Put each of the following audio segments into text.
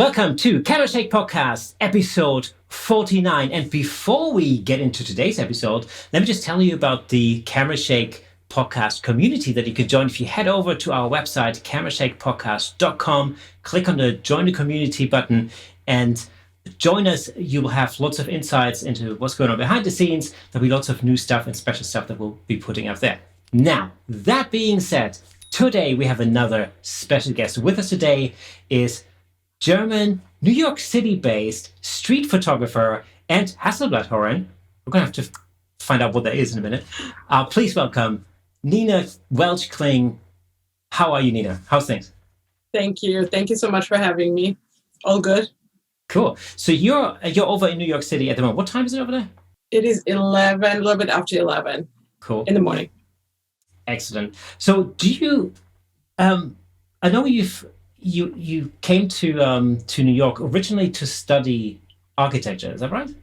Welcome to Camera Shake Podcast, episode 49. And before we get into today's episode, let me just tell you about the Camera Shake Podcast community that you can join if you head over to our website, camerashakepodcast.com, click on the Join the Community button, and join us. You will have lots of insights into what's going on behind the scenes. There'll be lots of new stuff and special stuff that we'll be putting out there. Now, that being said, today we have another special guest. With us today is German, New York City-based street photographer and Hasselblad Heroine. We're going to have to find out what that is in a minute. Please welcome Nina Welch-Kling. How are you, Nina? How's things? Thank you. Thank you so much for having me. All good. Cool. So you're over in New York City at the moment. What time is it over there? It is 11, a little bit after 11. Cool. In the morning. Excellent. So do you, I know you came to New York originally to study architecture, is that right?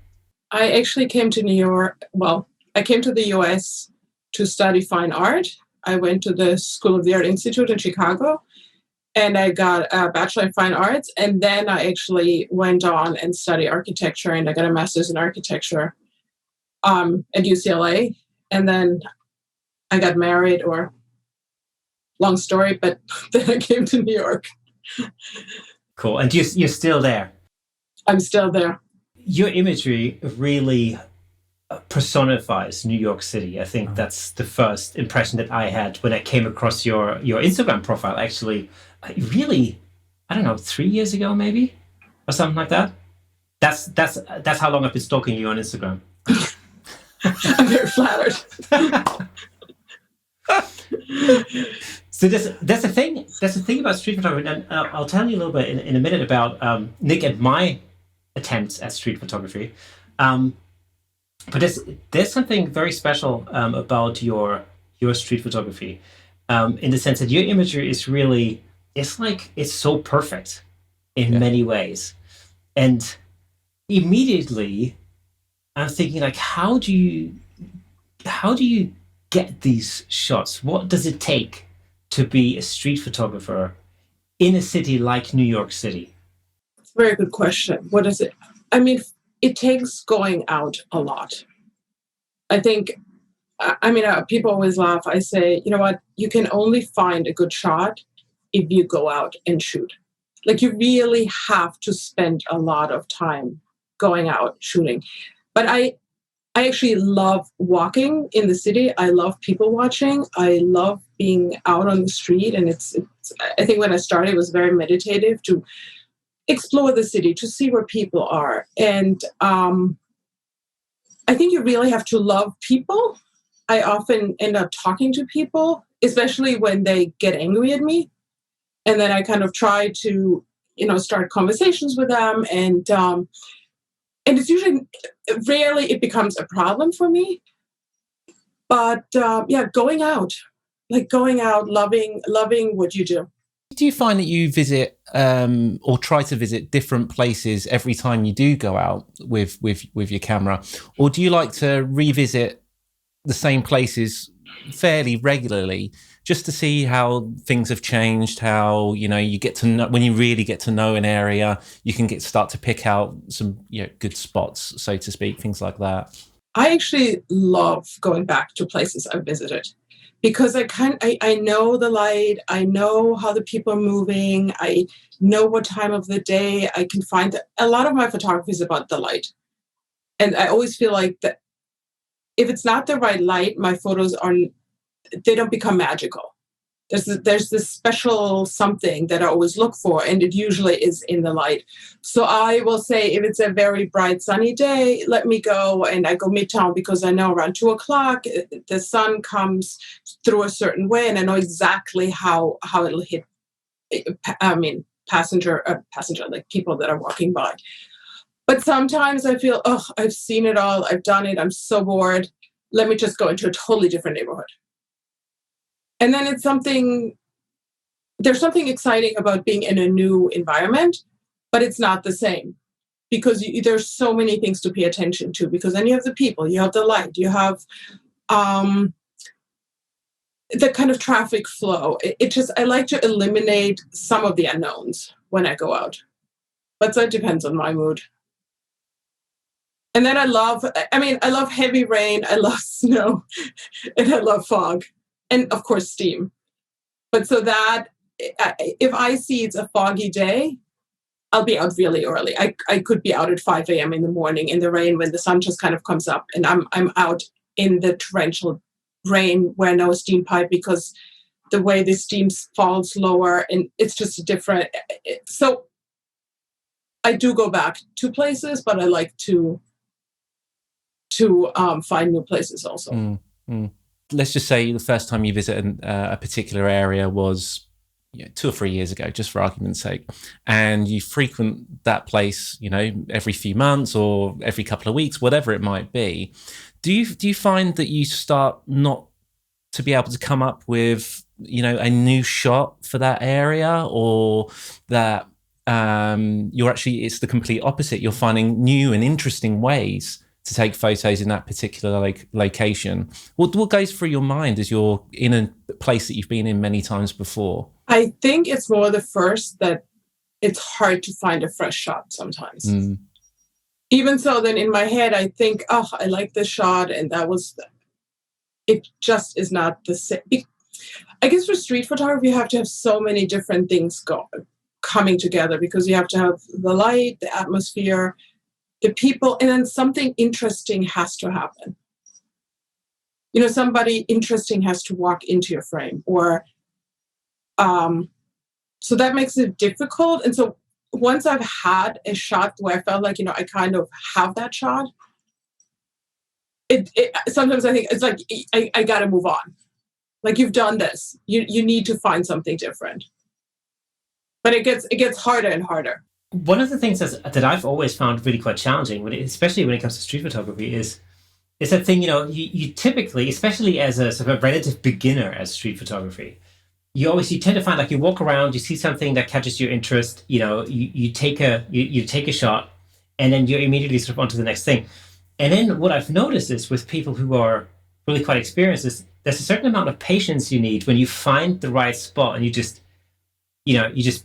I actually came to New York. Well, I came to the US to study fine art. I went to the School of the Art Institute in Chicago, and I got a Bachelor in Fine Arts. And then I actually went on and studied architecture, and I got a master's in architecture at UCLA. And then I got married, or long story, but then I came to New York. Cool. And you're still there? I'm still there. Your imagery really personifies New York City. I think that's the first impression that I had when I came across your Instagram profile, actually, really, I don't know, 3 years ago maybe, or something like that. That's how long I've been stalking you on Instagram. I'm very flattered. So that's the thing. That's the thing about street photography, and I'll tell you a little bit in a minute about Nick and my attempts at street photography. But there's something very special about your street photography, in the sense that your imagery is really it's so perfect in many ways, and immediately I'm thinking, like, how do you get these shots? What does it take to be a street photographer in a city like New York City? It's a very good question. What is it? I mean, it takes going out a lot. I think, people always laugh. I say, you know what? You can only find a good shot if you go out and shoot. Like, you really have to spend a lot of time going out shooting. But I actually love walking in the city. I love people watching. I love being out on the street. And it's I think when I started, it was very meditative to explore the city, to see where people are. And I think you really have to love people. I often end up talking to people, especially when they get angry at me. And then I kind of try to, start conversations with them. And it's usually, rarely it becomes a problem for me. But going out, loving what you do. Do you find that you visit or try to visit different places every time you do go out with your camera? Or do you like to revisit the same places fairly regularly just to see how things have changed, how, you get to know, when you really get to know an area, you can start to pick out some good spots, so to speak, things like that? I actually love going back to places I've visited because I know the light, I know how the people are moving, I know what time of the day. I can find that a lot of my photography is about the light. And I always feel like that if it's not the right light, my photos they don't become magical. There's this special something that I always look for, and it usually is in the light. So I will say, if it's a very bright, sunny day, let me go, and I go midtown because I know around 2:00 the sun comes through a certain way, and I know exactly how it'll hit. Passenger, like people that are walking by. But sometimes I feel, I've seen it all, I've done it, I'm so bored. Let me just go into a totally different neighborhood. And then there's something exciting about being in a new environment, but it's not the same because there's so many things to pay attention to, because then you have the people, you have the light, you have the kind of traffic flow. I like to eliminate some of the unknowns when I go out. But so it depends on my mood. And then I love heavy rain, I love snow, and I love fog, and of course steam. But so that if I see it's a foggy day, I'll be out really early. I could be out at 5 a.m. in the morning in the rain when the sun just kind of comes up, and I'm out in the torrential rain where no steam pipe, because the way the steam falls lower, and it's just a different. So I do go back to places, but I like to find new places also. Let's just say the first time you visit a particular area was 2 or 3 years ago, just for argument's sake, and you frequent that place, every few months or every couple of weeks, whatever it might be. Do you find that you start not to be able to come up with, a new shot for that area, or that it's the complete opposite? You're finding new and interesting ways to take photos in that particular location. What goes through your mind as you're in a place that you've been in many times before? I think it's more the first that it's hard to find a fresh shot sometimes. Even so, then in my head, I think, oh, I like this shot, and it just is not the same. I guess for street photography, you have to have so many different things coming together, because you have to have the light, the atmosphere, the people, and then something interesting has to happen. Somebody interesting has to walk into your frame, or so that makes it difficult. And so once I've had a shot where I felt like, I kind of have that shot, it sometimes I think it's like, I got to move on. Like, you've done this, you need to find something different. But it gets harder and harder. One of the things that I've always found really quite challenging, especially when it comes to street photography, is that thing, you typically, especially as a sort of a relative beginner at street photography, you tend to find, like, you walk around, you see something that catches your interest, you take a shot, and then you're immediately sort of onto the next thing. And then what I've noticed is, with people who are really quite experienced, is there's a certain amount of patience you need when you find the right spot, and you just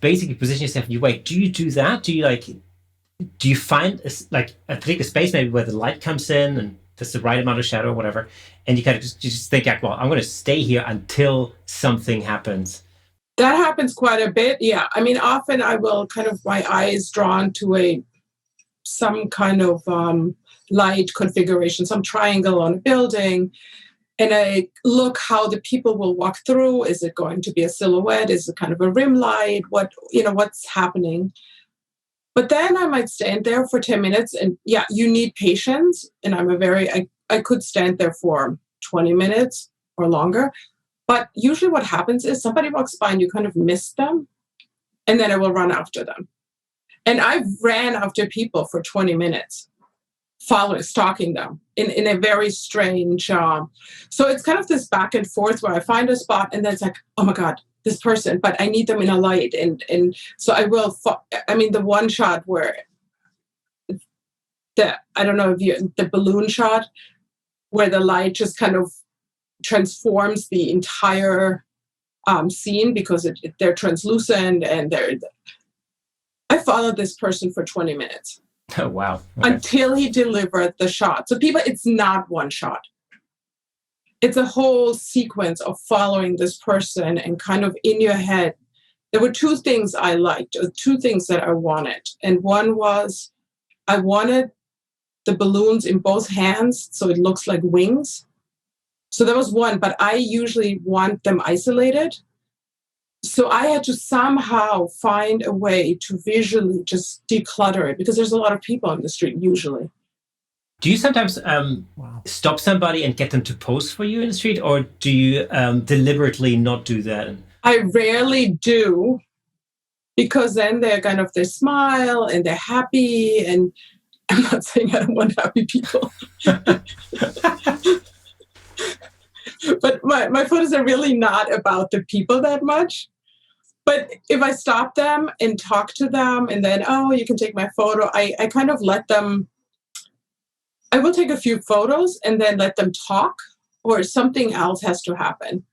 basically position yourself and you wait. Do you do that? Do you find a particular space maybe where the light comes in and there's the right amount of shadow or whatever, and you kind of just think, well, I'm going to stay here until something happens? That happens quite a bit. Yeah. I mean, often I will my eye is drawn to some kind of light configuration, some triangle on a building. And I look how the people will walk through. Is it going to be a silhouette? Is it kind of a rim light? What's happening? But then I might stand there for 10 minutes, and you need patience. And I could stand there for 20 minutes or longer. But usually what happens is somebody walks by and you kind of miss them, and then I will run after them. And I've ran after people for 20 minutes, stalking them in a very strange. So it's kind of this back and forth where I find a spot, and then it's like, oh my God, this person, but I need them in a light. And so I will, the one shot where I don't know if the balloon shot, where the light just kind of transforms the entire scene, because they're translucent, and I followed this person for 20 minutes. Oh, wow. Okay. Until he delivered the shot. So people, it's not one shot. It's a whole sequence of following this person, and kind of in your head. There were two things I liked, or two things that I wanted. And one was, I wanted the balloons in both hands, so it looks like wings. So that was one, but I usually want them isolated. So I had to somehow find a way to visually just declutter it, because there's a lot of people on the street usually. Do you sometimes stop somebody and get them to pose for you in the street, or do you deliberately not do that? I rarely do, because then they smile and they're happy, and I'm not saying I don't want happy people. But my photos are really not about the people that much. But if I stop them and talk to them, and then, oh, you can take my photo, I kind of let them, I will take a few photos and then let them talk, or something else has to happen.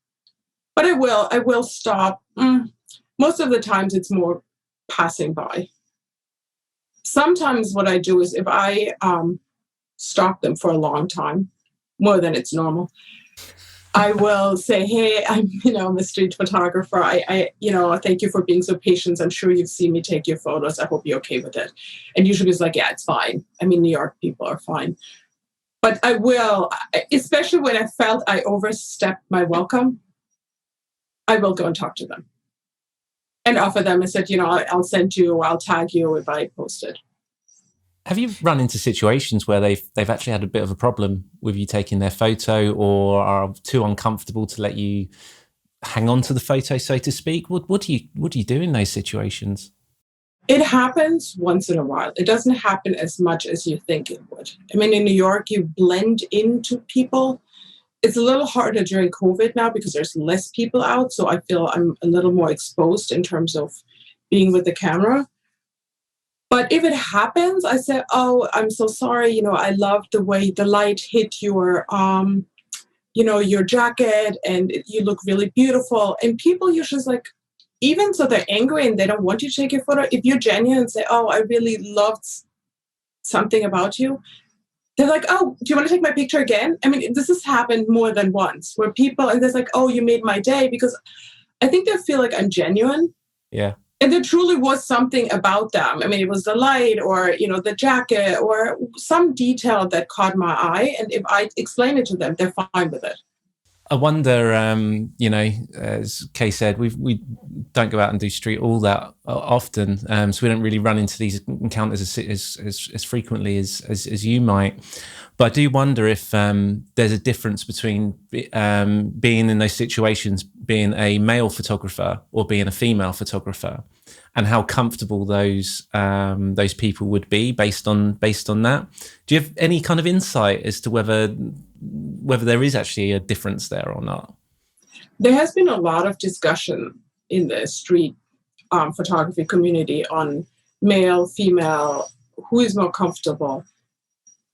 But I will stop. Most of the times it's more passing by. Sometimes what I do is if I stalk them for a long time, more than it's normal, I will say, hey, I'm a street photographer. I thank you for being so patient. I'm sure you've seen me take your photos. I hope you're okay with it. And usually it's like, yeah, it's fine. I mean, New York people are fine. But I will, especially when I felt I overstepped my welcome, I will go and talk to them and offer them. I said, I'll send you, I'll tag you if I post it. Have you run into situations where they've actually had a bit of a problem with you taking their photo, or are too uncomfortable to let you hang on to the photo, so to speak? What do you do in those situations? It happens once in a while. It doesn't happen as much as you think it would. I mean, in New York, you blend into people. It's a little harder during COVID now because there's less people out. So I feel I'm a little more exposed in terms of being with the camera. But if it happens, I say, oh, I'm so sorry. I love the way the light hit your jacket and you look really beautiful. And people usually like, even so they're angry and they don't want you to take your photo. If you're genuine and say, oh, I really loved something about you, they're like, oh, do you want to take my picture again? I mean, this has happened more than once where people, and they're like, oh, you made my day, because I think they feel like I'm genuine. Yeah. And there truly was something about them. I mean, it was the light or, the jacket or some detail that caught my eye. And if I explain it to them, they're fine with it. I wonder, as Kay said, we don't go out and do street all that often, so we don't really run into these encounters as frequently as you might. But I do wonder if there's a difference between being in those situations, being a male photographer or being a female photographer, and how comfortable those people would be based on that. Do you have any kind of insight as to whether there is actually a difference there or not? There has been a lot of discussion in the street photography community on male, female, who is more comfortable.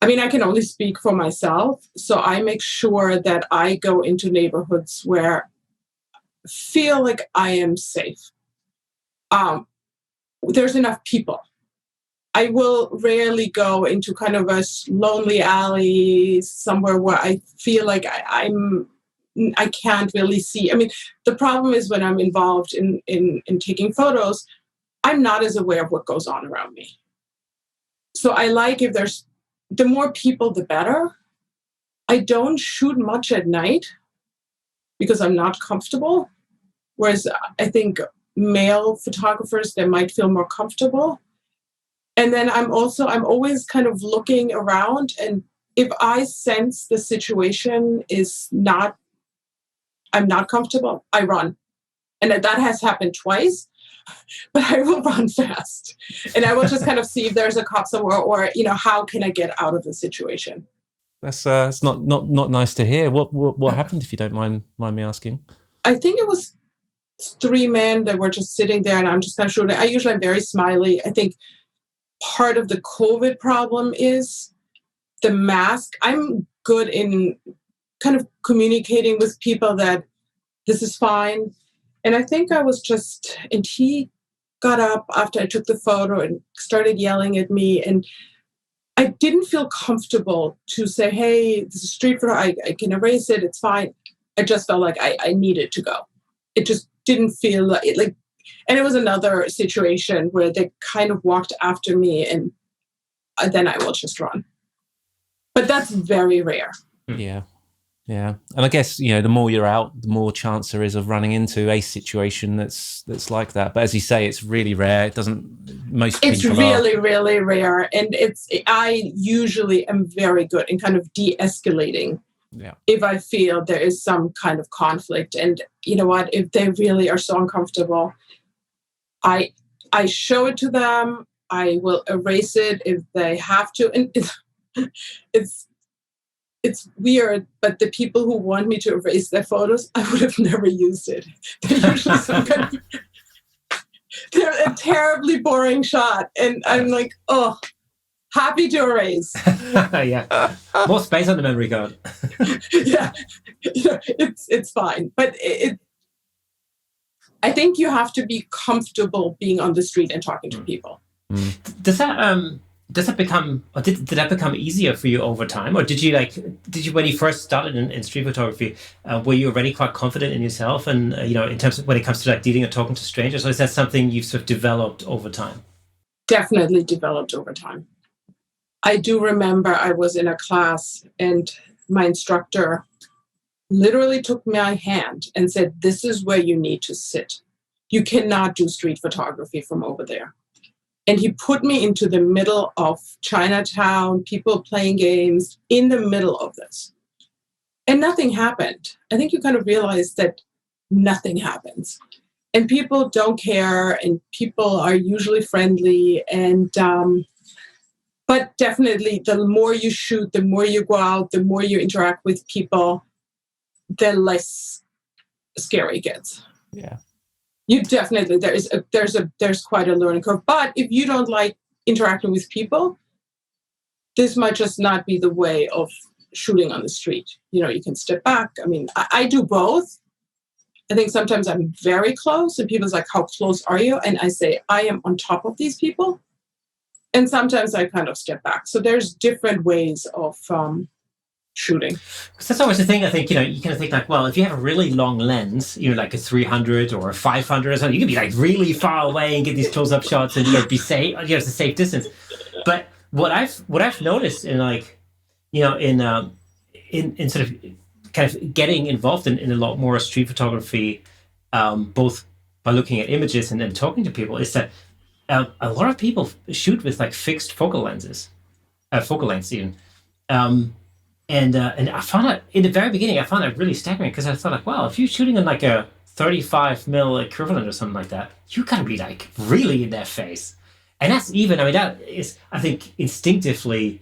I mean, I can only speak for myself, so I make sure that I go into neighborhoods where I feel like I am safe. There's enough people. I will rarely go into kind of a lonely alley somewhere where I feel like I can't really see. I mean, the problem is when I'm involved in taking photos, I'm not as aware of what goes on around me. So I like if there's the more people, the better. I don't shoot much at night because I'm not comfortable. Whereas I think male photographers, they might feel more comfortable. And then I'm always kind of looking around, and if I sense the situation I'm not comfortable, I run. And that has happened twice, but I will run fast. And I will just kind of see if there's a cop somewhere, or, how can I get out of the situation? That's it's not nice to hear. What happened, if you don't mind me asking? I think it was 3 men that were just sitting there, and I'm just kind of shooting. I usually am very smiley. I think part of the COVID problem is the mask. I'm good in kind of communicating with people that this is fine. And I think and he got up after I took the photo and started yelling at me. And I didn't feel comfortable to say, hey, this is street photo. I can erase it. It's fine. I just felt like I needed to go. It just didn't feel like, and it was another situation where they kind of walked after me, and then I will just run. But that's very rare. Yeah. Yeah. And I guess, the more you're out, the more chance there is of running into a situation that's like that. But as you say, it's really rare. It's really, really rare. And I usually am very good in kind of de-escalating. Yeah. If I feel there is some kind of conflict. And you know what, if they really are so uncomfortable, I show it to them. I will erase it if they have to. And it's weird, but the people who want me to erase their photos, I would have never used it. They're usually they're a terribly boring shot. And I'm like, oh, happy to erase. Yeah. More space on the memory card. Yeah. It's fine. But I think you have to be comfortable being on the street and talking to people. Does that become, or did that become easier for you over time, or did you when you first started in street photography, were you already quite confident in yourself, and in terms of when it comes to like dealing or talking to strangers, or is that something you've sort of developed over time? Definitely developed over time. I do remember I was in a class and my instructor literally took my hand and said, "This is where you need to sit. You cannot do street photography from over there." And he put me into the middle of Chinatown, people playing games, in the middle of this. And nothing happened. I think you kind of realize that nothing happens. And people don't care, and people are usually friendly. And but definitely, the more you shoot, the more you go out, the more you interact with people, the less scary it gets. Yeah. You definitely, there's quite a learning curve. But if you don't like interacting with people, this might just not be the way of shooting on the street. You can step back. I mean, I do both. I think sometimes I'm very close and people's like, "How close are you?" And I say, "I am on top of these people." And sometimes I kind of step back. So there's different ways of shooting. Because that's always the thing. I think you kind of think like, well, if you have a really long lens, like a 300 or a 500 or something, you can be like really far away and get these close-up shots and be safe. It's a safe distance. But what I've noticed in like, in sort of kind of getting involved in a lot more street photography, both by looking at images and then talking to people, is that a lot of people shoot with like fixed focal lengths even. And I found that in the very beginning, I found that really staggering, because I thought like, well, if you're shooting on like a 35 mil equivalent or something like that, you gotta be like really in their face. And that's even, that is, I think instinctively,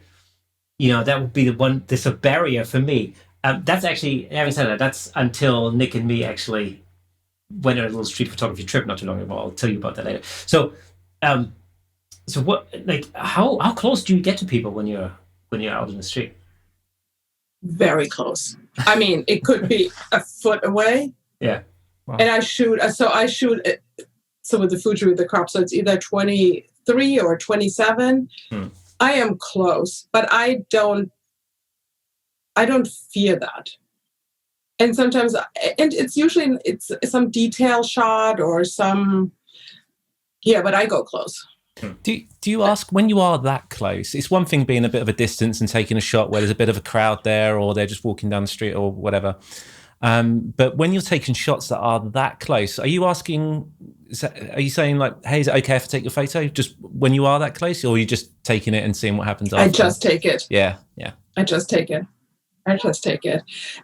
that would be there's a barrier for me. That's actually, having said that, that's until Nick and me actually went on a little street photography trip not too long ago. I'll tell you about that later. So what, like, how close do you get to people when you're out in the street? Very close. I mean, it could be a foot away. Yeah. Wow. And I shoot with the Fuji with the crop, so it's either 23 or 27. I am close, but I don't fear that. And sometimes, and it's usually some detail shot or some, but I go close. Do you ask, when you are that close, it's one thing being a bit of a distance and taking a shot where there's a bit of a crowd there, or they're just walking down the street or whatever. But when you're taking shots that are that close, are you saying like, "Hey, is it okay if I take your photo?" Just when you are that close, or are you just taking it and seeing what happens after? I just take it. Yeah. I just take it.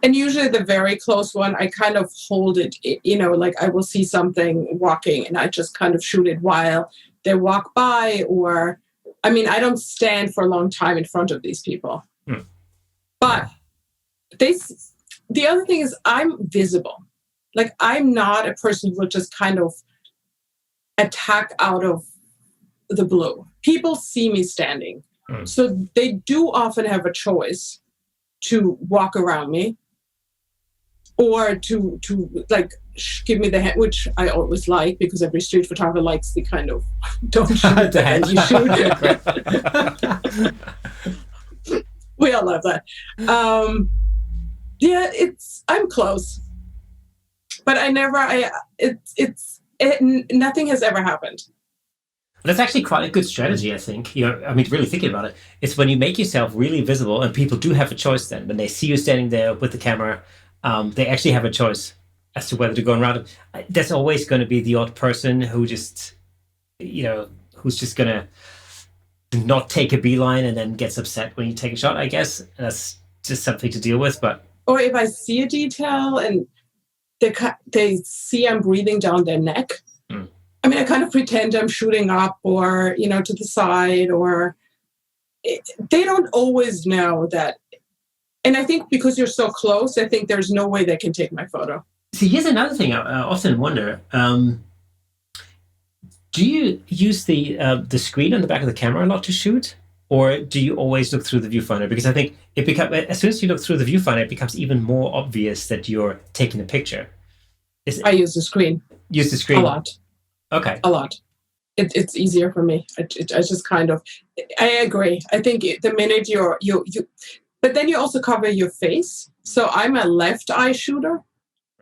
And usually the very close one, I kind of hold it, like I will see something walking and I just kind of shoot it while they walk by, or, I don't stand for a long time in front of these people. But the other thing is I'm visible. Like, I'm not a person who will just kind of attack out of the blue. People see me standing. So they do often have a choice to walk around me, or to like give me the hand, which I always like, because every street photographer likes the kind of don't shoot the hand, you shoot. We all love that. I'm close, but nothing has ever happened. That's actually quite a good strategy, I think. Really thinking about it, it's when you make yourself really visible, and people do have a choice then. When they see you standing there with the camera, they actually have a choice as to whether to go around it. There's always going to be the odd person who just, who's just going to not take a beeline and then gets upset when you take a shot, I guess. That's just something to deal with. Or if I see a detail and they see I'm breathing down their neck, I kind of pretend I'm shooting up or, to the side, or they don't always know that. And I think because you're so close, I think there's no way they can take my photo. See, here's another thing I often wonder. Do you use the screen on the back of the camera a lot to shoot? Or do you always look through the viewfinder? Because I think as soon as you look through the viewfinder, it becomes even more obvious that you're taking a picture. I use the screen. Use the screen? A lot. Okay. A lot. it's easier for me. I just kind of, I agree. I think the minute you, but then you also cover your face. So I'm a left eye shooter.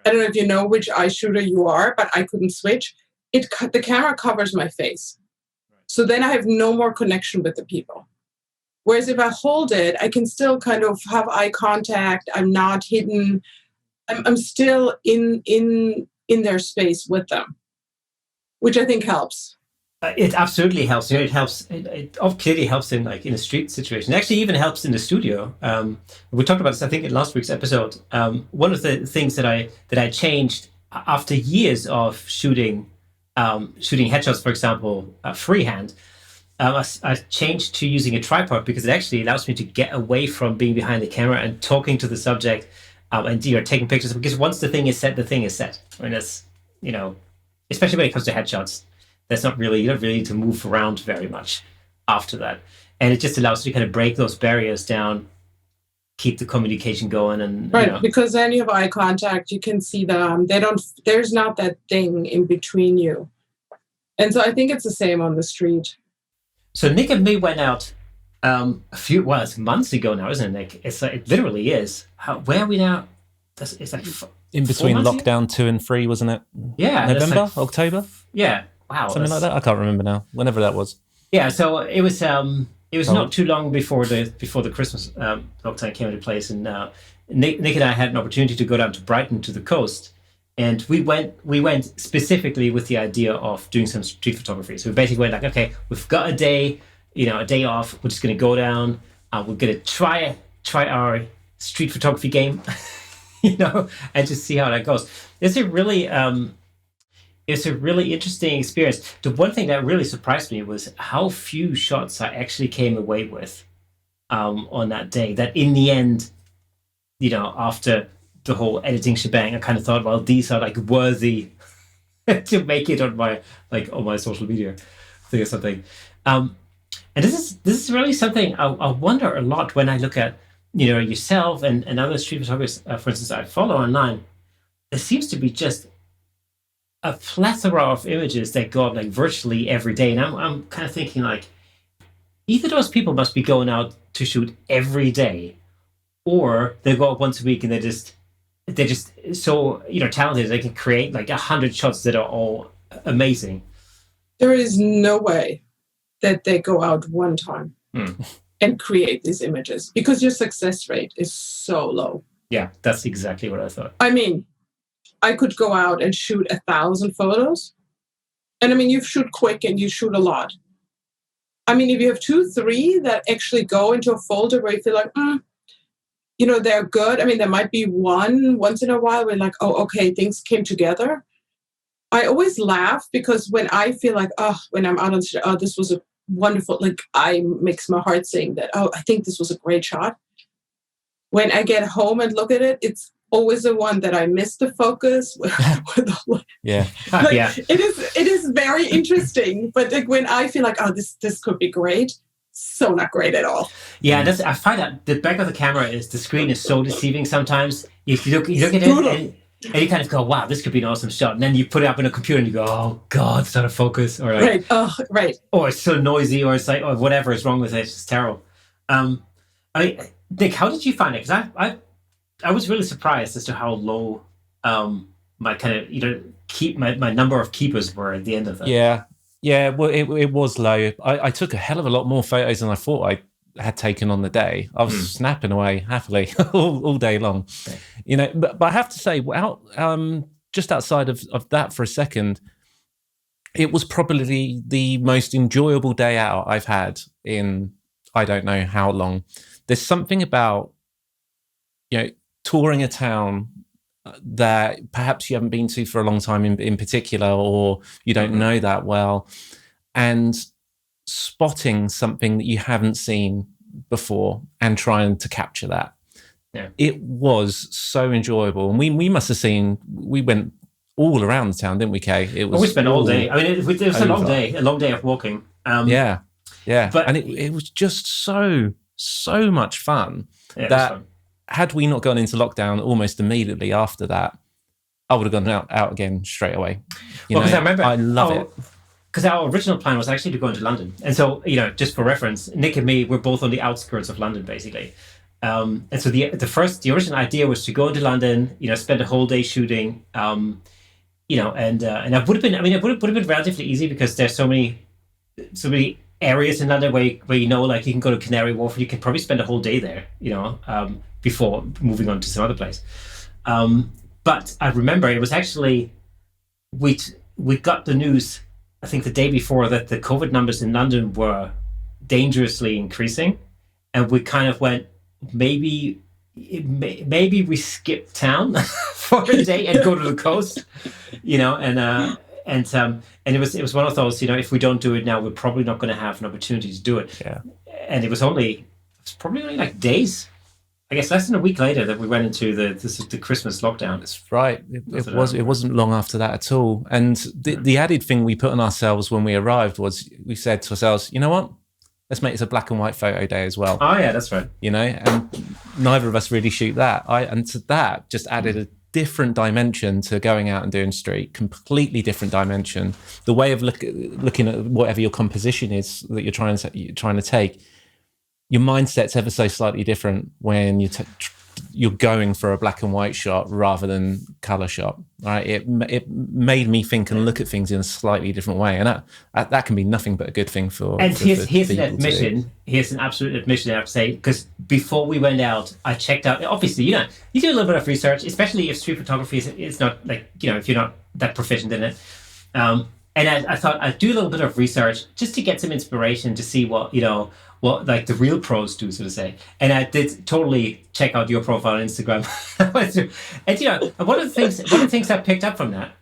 I don't know if you know which eye shooter you are, but I couldn't switch. The camera covers my face. So then I have no more connection with the people. Whereas if I hold it, I can still kind of have eye contact. I'm not hidden. I'm still in their space with them, which I think helps. It absolutely helps. It helps. It clearly helps in a street situation. It actually even helps in the studio. We talked about this, I think, in last week's episode. One of the things that I changed after years of shooting headshots, for example, freehand. I changed to using a tripod because it actually allows me to get away from being behind the camera and talking to the subject, and taking pictures. Because once the thing is set, the thing is set. I mean, that's especially when it comes to headshots. That's not really, you don't really need to move around very much after that. And it just allows you to kind of break those barriers down, keep the communication going. And right, because then you have eye contact, you can see them. There's not that thing in between you. And so I think it's the same on the street. So Nick and me went out it's months ago now, isn't it, Nick? It literally is. Where are we now? It's like in between lockdown 2 and 3, wasn't it? Yeah. November, October? Yeah. Wow. Something like that. I can't remember now. Whenever that was. Yeah. So it was not too long before the Christmas lockdown came into place, and Nick and I had an opportunity to go down to Brighton, to the coast, and we went specifically with the idea of doing some street photography. So we basically went like, okay, we've got a day off. We're just going to go down. We're going to try our street photography game, and just see how that goes. It's a really interesting experience. The one thing that really surprised me was how few shots I actually came away with on that day. That in the end, after the whole editing shebang, I kind of thought, well, these are worthy to make it on my social media thing or something. And this is really something I wonder a lot when I look at yourself and other street photographers, for instance, I follow online. There seems to be just a plethora of images that go up virtually every day, and I'm kind of thinking either those people must be going out to shoot every day, or they go up once a week and they're just so talented they can create 100 shots that are all amazing. There is no way that they go out one time and create these images, because your success rate is so low. Yeah, that's exactly what I thought. I mean, I could go out and shoot 1,000 photos. And I mean, you shoot quick and you shoot a lot. I mean, if you have 2, 3 that actually go into a folder where you feel like, they're good. I mean, there might be one once in a while where oh, okay, things came together. I always laugh because when I feel when I'm out on the street, this was a wonderful, I makes my heart sing that, I think this was a great shot. When I get home and look at it, it's always the one that I missed the focus. Yeah. Yeah. It is very interesting, but when I feel this could be great, so not great at all. Yeah, I find that the back of the camera the screen is so deceiving sometimes. If you look at it and you kind of go, wow, this could be an awesome shot, and then you put it up in a computer and you go, oh God, it's out of focus, or right, right, or it's so noisy, or it's or whatever is wrong with it. It's just terrible. Nick, how did you find it? Because I was really surprised as to how low my kind of keep my number of keepers were at the end of that. Yeah. Well, it was low. I took a hell of a lot more photos than I thought I had taken on the day. I was snapping away happily all day long, But I have to say, just outside of that for a second, it was probably the most enjoyable day out I've had in I don't know how long. There's something about touring a town that perhaps you haven't been to for a long time in particular, or you don't know that well, and spotting something that you haven't seen before and trying to capture that. Yeah. It was so enjoyable. And we must have we went all around the town, didn't we, Kay? We spent all day. I mean, it was a long day of walking. Yeah. But, and it was just so much fun that had we not gone into lockdown almost immediately after that, I would have gone out again straight away. Because I remember, I love it. because our original plan was actually to go into London. And so, just for reference, Nick and me, we're both on the outskirts of London, basically. And so the original idea was to go into London, spend a whole day shooting, and it would have been relatively easy because there's so many areas in London where like you can go to Canary Wharf and you can probably spend a whole day there, before moving on to some other place. But I remember it was actually, we got the news, I think the day before, that the COVID numbers in London were dangerously increasing. And we kind of went, maybe we skip town for a day and go to the coast, and it was one of those, if we don't do it now, we're probably not going to have an opportunity to do it. Yeah. And it was probably only like days, I guess less than a week later, that we went into the Christmas lockdown. That's right. It wasn't long after that at all. And the added thing we put on ourselves when we arrived was, we said to ourselves, you know what? Let's make this a black and white photo day as well. Oh yeah, that's right. And neither of us really shoot that. And to that just added a different dimension to going out and doing street, completely different dimension. The way of looking at whatever your composition is that you're trying to take, your mindset's ever so slightly different when you're going for a black and white shot rather than color shot. Right? It made me think and look at things in a slightly different way, and that can be nothing but a good thing for. And here's an admission. Here's an absolute admission I have to say, because before we went out, I checked out. Obviously, you do a little bit of research, especially if street photography is not like if you're not that proficient in it. And I thought I'd do a little bit of research just to get some inspiration to see what like the real pros do, so to say. And I did totally check out your profile on Instagram. And one of the things I picked up from that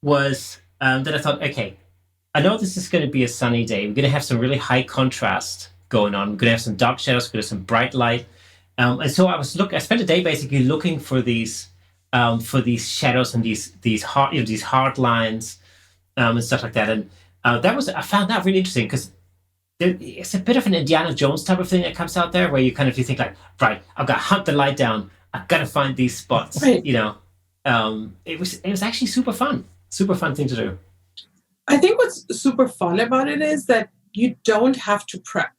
was that I thought, okay, I know this is going to be a sunny day. We're going to have some really high contrast going on. We're going to have some dark shadows. We're going to have some bright light. And so I spent a day basically looking for these shadows and these hard lines and stuff like that. And I found that really interesting because it's a bit of an Indiana Jones type of thing that comes out there, where you think like, right, I've got to hunt the light down. I've got to find these spots. Right. It was actually super fun thing to do. I think what's super fun about it is that you don't have to prep.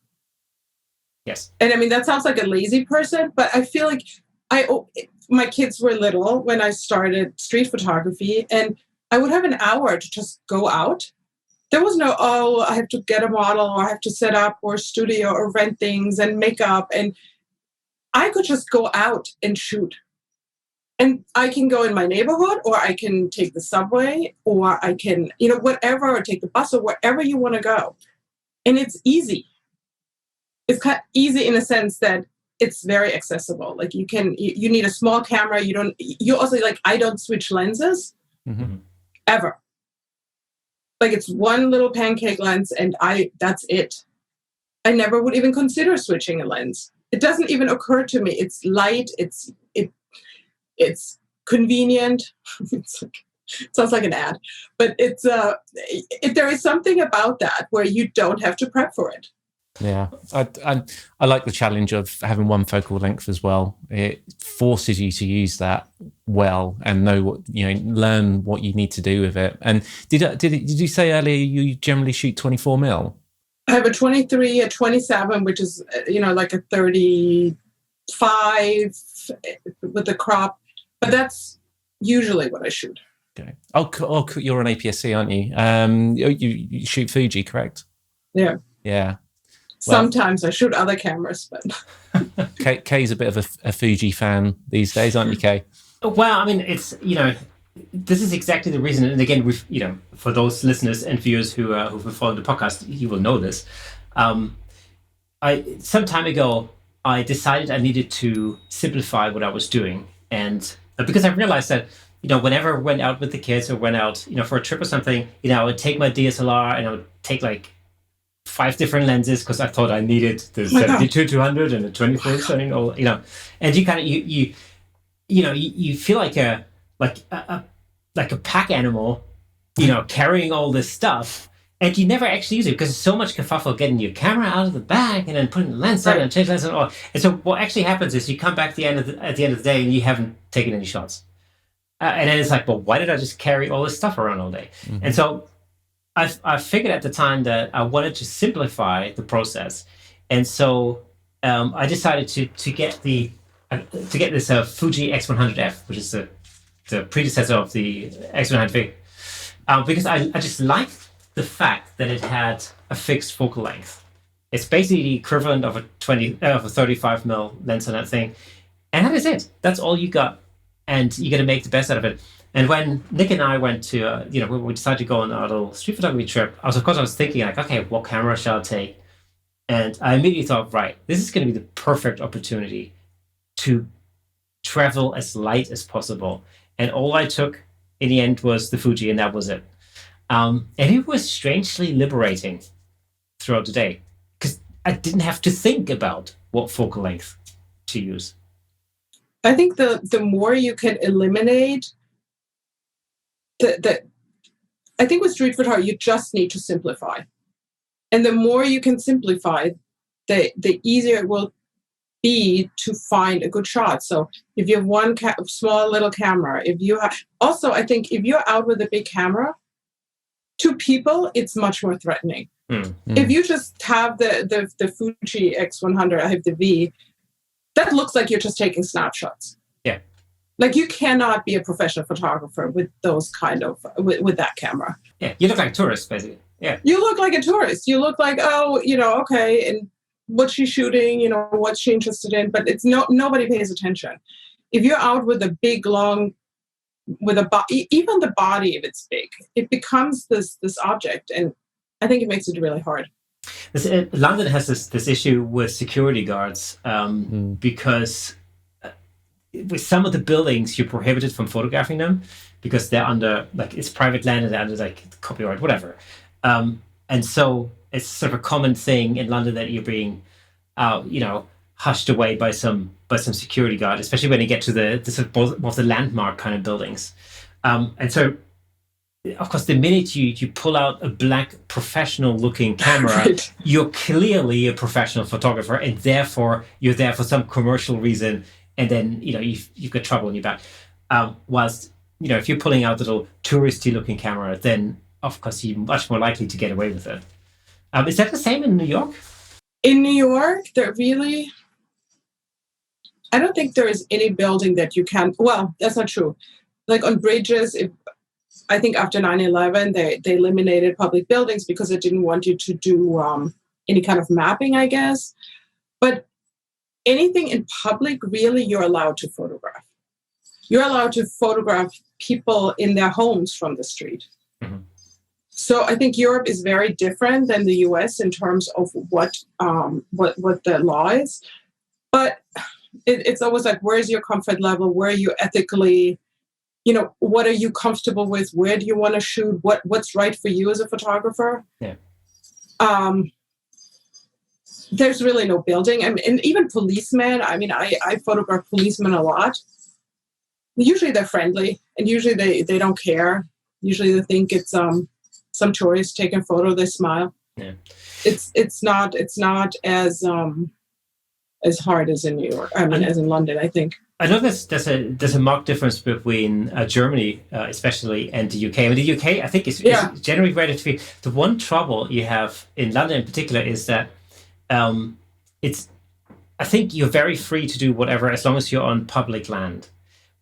Yes. And I mean, that sounds like a lazy person, but I feel like my kids were little when I started street photography, and I would have an hour to just go out. There was no, I have to get a model, or I have to set up, or a studio, or rent things and makeup. And I could just go out and shoot. And I can go in my neighborhood, or I can take the subway, or I can, whatever, or take the bus, or wherever you want to go. And it's easy. It's kind of easy in a sense that it's very accessible. Like you need a small camera. You also I don't switch lenses ever. Like it's one little pancake lens and that's it. I never would even consider switching a lens. It doesn't even occur to me. It's light. It's convenient. It sounds like an ad, but there is something about that where you don't have to prep for it. Yeah, I like the challenge of having one focal length as well. It forces you to use that well and know what learn what you need to do with it. And did you say earlier you generally shoot 24mm? I have a 23, a 27, which is like a 35 with the crop, but that's usually what I shoot. Okay. Oh, you're an APS-C, aren't you? You shoot Fuji, correct? Yeah. Yeah. Sometimes I shoot other cameras, but Kay's a bit of a Fuji fan these days, aren't you, Kay? Well, I mean, it's this is exactly the reason. And again, we've for those listeners and viewers who've been following the podcast, you will know this. Some time ago, I decided I needed to simplify what I was doing, and because I realized that whenever I went out with the kids or went out for a trip or something, I would take my DSLR and I would take like 5 different lenses because I thought I needed the 72-200 and the 24-70, and you kind of you feel like a pack animal, carrying all this stuff, and you never actually use it because it's so much kerfuffle getting your camera out of the bag and then putting the lens on and change lens and all. And so what actually happens is you come back at the end of the day and you haven't taken any shots, and then it's like, well, why did I just carry all this stuff around all day? Mm-hmm. And so I figured at the time that I wanted to simplify the process, and so I decided to get this Fuji X100f, which is the predecessor of the X100v, because I just liked the fact that it had a fixed focal length. It's basically the equivalent of a 35mm lens on that thing, and that is it. That's all you got, and you got to make the best out of it. And when Nick and I went to, we decided to go on our little street photography trip, I was thinking like, okay, what camera shall I take? And I immediately thought, right, this is going to be the perfect opportunity to travel as light as possible. And all I took in the end was the Fuji, and that was it. And it was strangely liberating throughout the day because I didn't have to think about what focal length to use. I think the more you can eliminate I think with street photography, you just need to simplify. And the more you can simplify, the easier it will be to find a good shot. So if you have one small little camera, I think if you're out with a big camera, to people, it's much more threatening. If you just have the Fuji X100, I have the V, that looks like you're just taking snapshots. Yeah. Like you cannot be a professional photographer with those with that camera. Yeah, you look like a tourist, basically. Yeah. You look like a tourist. You look like, okay, and what's she shooting? What's she interested in? But it's nobody pays attention. If you're out with a big, long, with even the body, if it's big, it becomes this object, and I think it makes it really hard. London has this issue with security guards because with some of the buildings you're prohibited from photographing them because they're under it's private land and they're under copyright, whatever. And so it's sort of a common thing in London that you're being hushed away by some security guard, especially when you get to the sort of more of the landmark kind of buildings. And so of course, the minute you pull out a black professional-looking camera, right, you're clearly a professional photographer, and therefore you're there for some commercial reason. And then you've got trouble in your back. Whilst if you're pulling out a little touristy-looking camera, then of course you're much more likely to get away with it. Is that the same in New York? In New York, I don't think there is any building that you can. Well, that's not true. Like on bridges, I think after 9/11, they eliminated public buildings because they didn't want you to do any kind of mapping, I guess. But anything in public, really, you're allowed to photograph. You're allowed to photograph people in their homes from the street. Mm-hmm. So I think Europe is very different than the US in terms of what the law is. But it's always like, where's your comfort level? Where are you ethically? What are you comfortable with? Where do you want to shoot? What's right for you as a photographer? Yeah. There's really no building. And even policemen, I photograph policemen a lot. Usually they're friendly, and usually they don't care. Usually they think it's some tourist taking a photo, they smile. Yeah. It's not as hard as in New York. As in London, I think. I know there's a marked difference between Germany, especially, and the UK. The UK, I think, is generally relatively. The one trouble you have in London, in particular, is that I think you're very free to do whatever as long as you're on public land.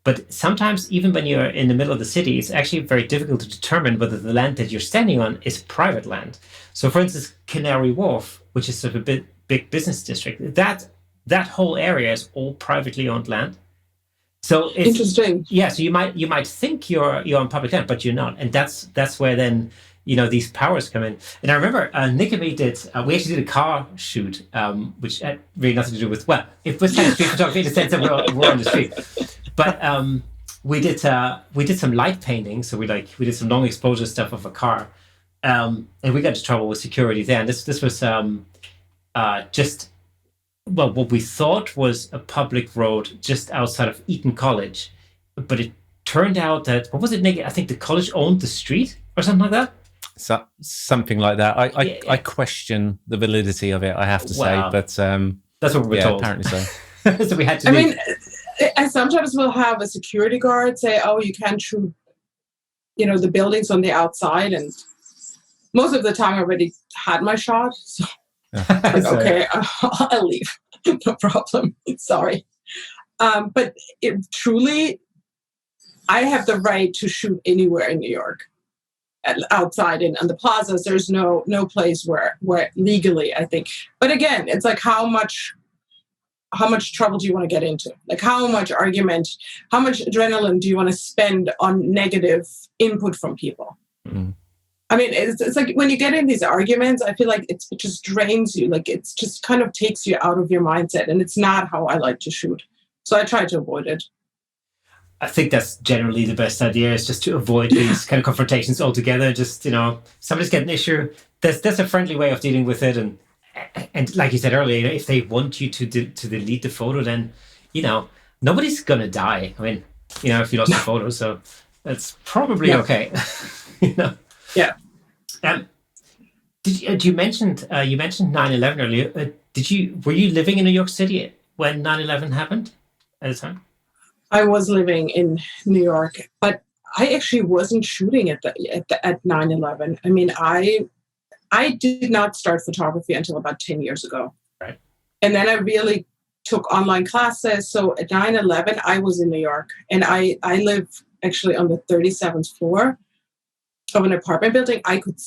But sometimes, even when you're in the middle of the city, it's actually very difficult to determine whether the land that you're standing on is private land. So, for instance, Canary Wharf, which is sort of a big business district, that whole area is all privately owned land. So it's interesting. Yeah, so you might think you're on public land, but you're not, and that's where then these powers come in. And I remember Nick and me we actually did a car shoot, which had really nothing to do with it was kind of street photography in the sense that we're on the street, but we did some light painting. So we did some long exposure stuff of a car, and we got into trouble with security there. And this was what we thought was a public road just outside of Eton College, but it turned out that, what was it, Nick? I think the college owned the street or something like that. So, something like that. I question the validity of it, I have to say, but that's what we were told. Apparently so. So we had to. I sometimes will have a security guard say, "Oh, you can't shoot, the buildings on the outside," and most of the time I already had my shot. So like, okay, I'll leave. No problem. Sorry. But it truly, I have the right to shoot anywhere in New York. Outside in on the plazas, there's no place where legally, I think. But again, it's like how much trouble do you want to get into? Like how much argument, how much adrenaline do you want to spend on negative input from people? Mm. I mean, it's like when you get in these arguments, I feel like it just drains you. Like it's just kind of takes you out of your mindset, and it's not how I like to shoot. So I try to avoid it. I think that's generally the best idea, is just to avoid these kind of confrontations altogether. Just, somebody's got an issue. There's a friendly way of dealing with it. And like you said earlier, if they want you to delete the photo, then, nobody's going to die. I mean, if you lost the photo, so that's probably okay. Yeah. You mentioned 9/11 earlier. Were you living in New York City when 9/11 happened at the time? I was living in New York, but I actually wasn't shooting at 9/11. I mean, I did not start photography until about 10 years ago. Right. And then I really took online classes. So at 9/11, I was in New York, and I live actually on the 37th floor of an apartment building. I couldn't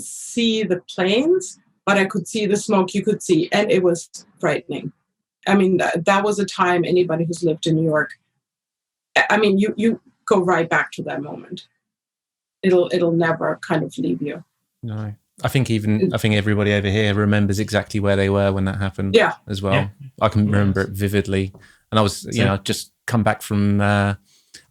see the planes, but I could see the smoke you could see, and it was frightening. I mean, that was a time anybody who's lived in New York, I mean, you go right back to that moment. It'll never kind of leave you. No. I think everybody over here remembers exactly where they were when that happened as well. Yeah. I can remember it vividly. And I was, just come back from, I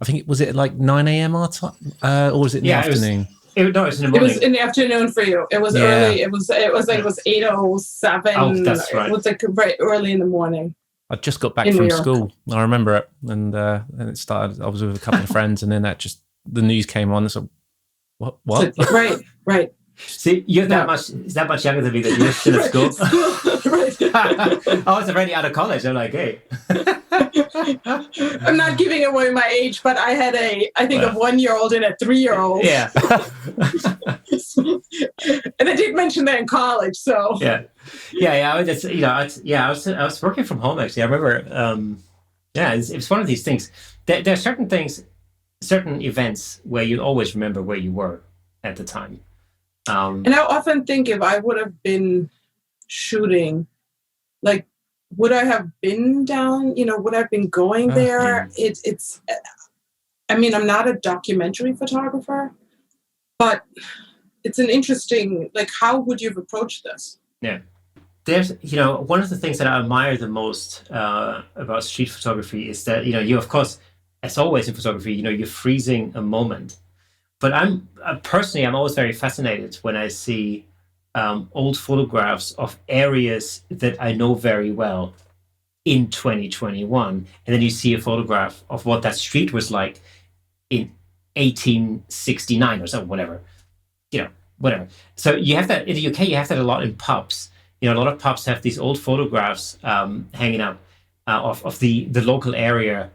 think was it like 9 a.m. our time? Or was it in the afternoon? It was in the morning. It was in the afternoon for you. It was early. It was 8:07. Oh, that's right. It was like right early in the morning. I just got back from school. I remember it, and it started. I was with a couple of friends, and then the news came on. So what? Right. See, you're that much younger than me. That you're still at school. Right. I was already out of college. I'm like, hey. I'm not giving away my age, but I had a 1-year-old and a 3-year-old. Yeah. And I did mention that in college, so. Yeah. I was working from home actually. I remember. It was one of these things. There are certain things, certain events where you always remember where you were at the time. And I often think if I would have been shooting, like, would I have been down? Would I have been going there? It's. I mean, I'm not a documentary photographer, but it's an interesting. Like, how would you have approached this? Yeah, there's one of the things that I admire the most about street photography is that you of course, as always in photography, you're freezing a moment. But I'm always very fascinated when I see old photographs of areas that I know very well in 2021, and then you see a photograph of what that street was like in 1869 or so, whatever. So you have that in the UK. You have that a lot in pubs. A lot of pubs have these old photographs hanging out of the local area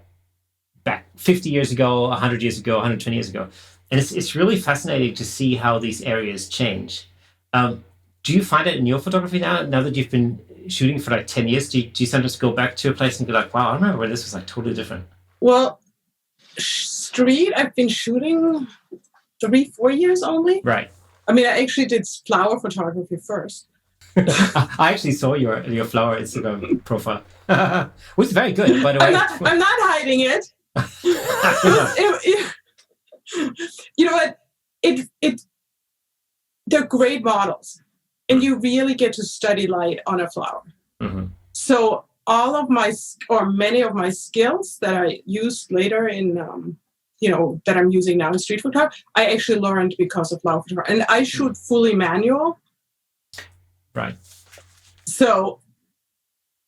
back 50 years ago, 100 years ago, 120 years ago. And it's really fascinating to see how these areas change. Do you find it in your photography now that you've been shooting for like 10 years? Do you sometimes go back to a place and be like, wow, I remember when this was like totally different? Well, street, I've been shooting 3-4 years only. Right. I mean, I actually did flower photography first. I actually saw your flower Instagram profile, which is very good, by the way. I'm not hiding it. You know what? They're great models, and you really get to study light on a flower. Mm-hmm. So many of my skills that I used later in, that I'm using now in street photography, I actually learned because of flower photography, and I shoot fully manual. Right. So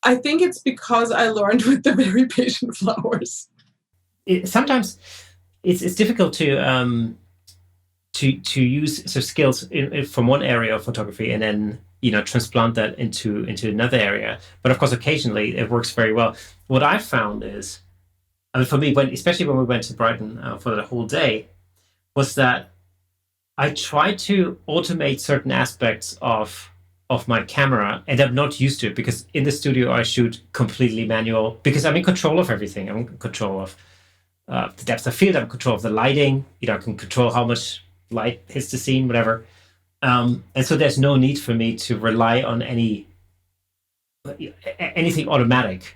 I think it's because I learned with the very patient flowers. Sometimes it's difficult to use skills from one area of photography and then transplant that into another area. But of course, occasionally it works very well. What I found is, for me, especially when we went to Brighton for the whole day, was that I try to automate certain aspects of my camera, and I'm not used to it because in the studio I shoot completely manual because I'm in control of everything. I'm in control of the depth of field. I'm in control of the lighting. I can control how much light hits the scene, whatever. And so there's no need for me to rely on anything automatic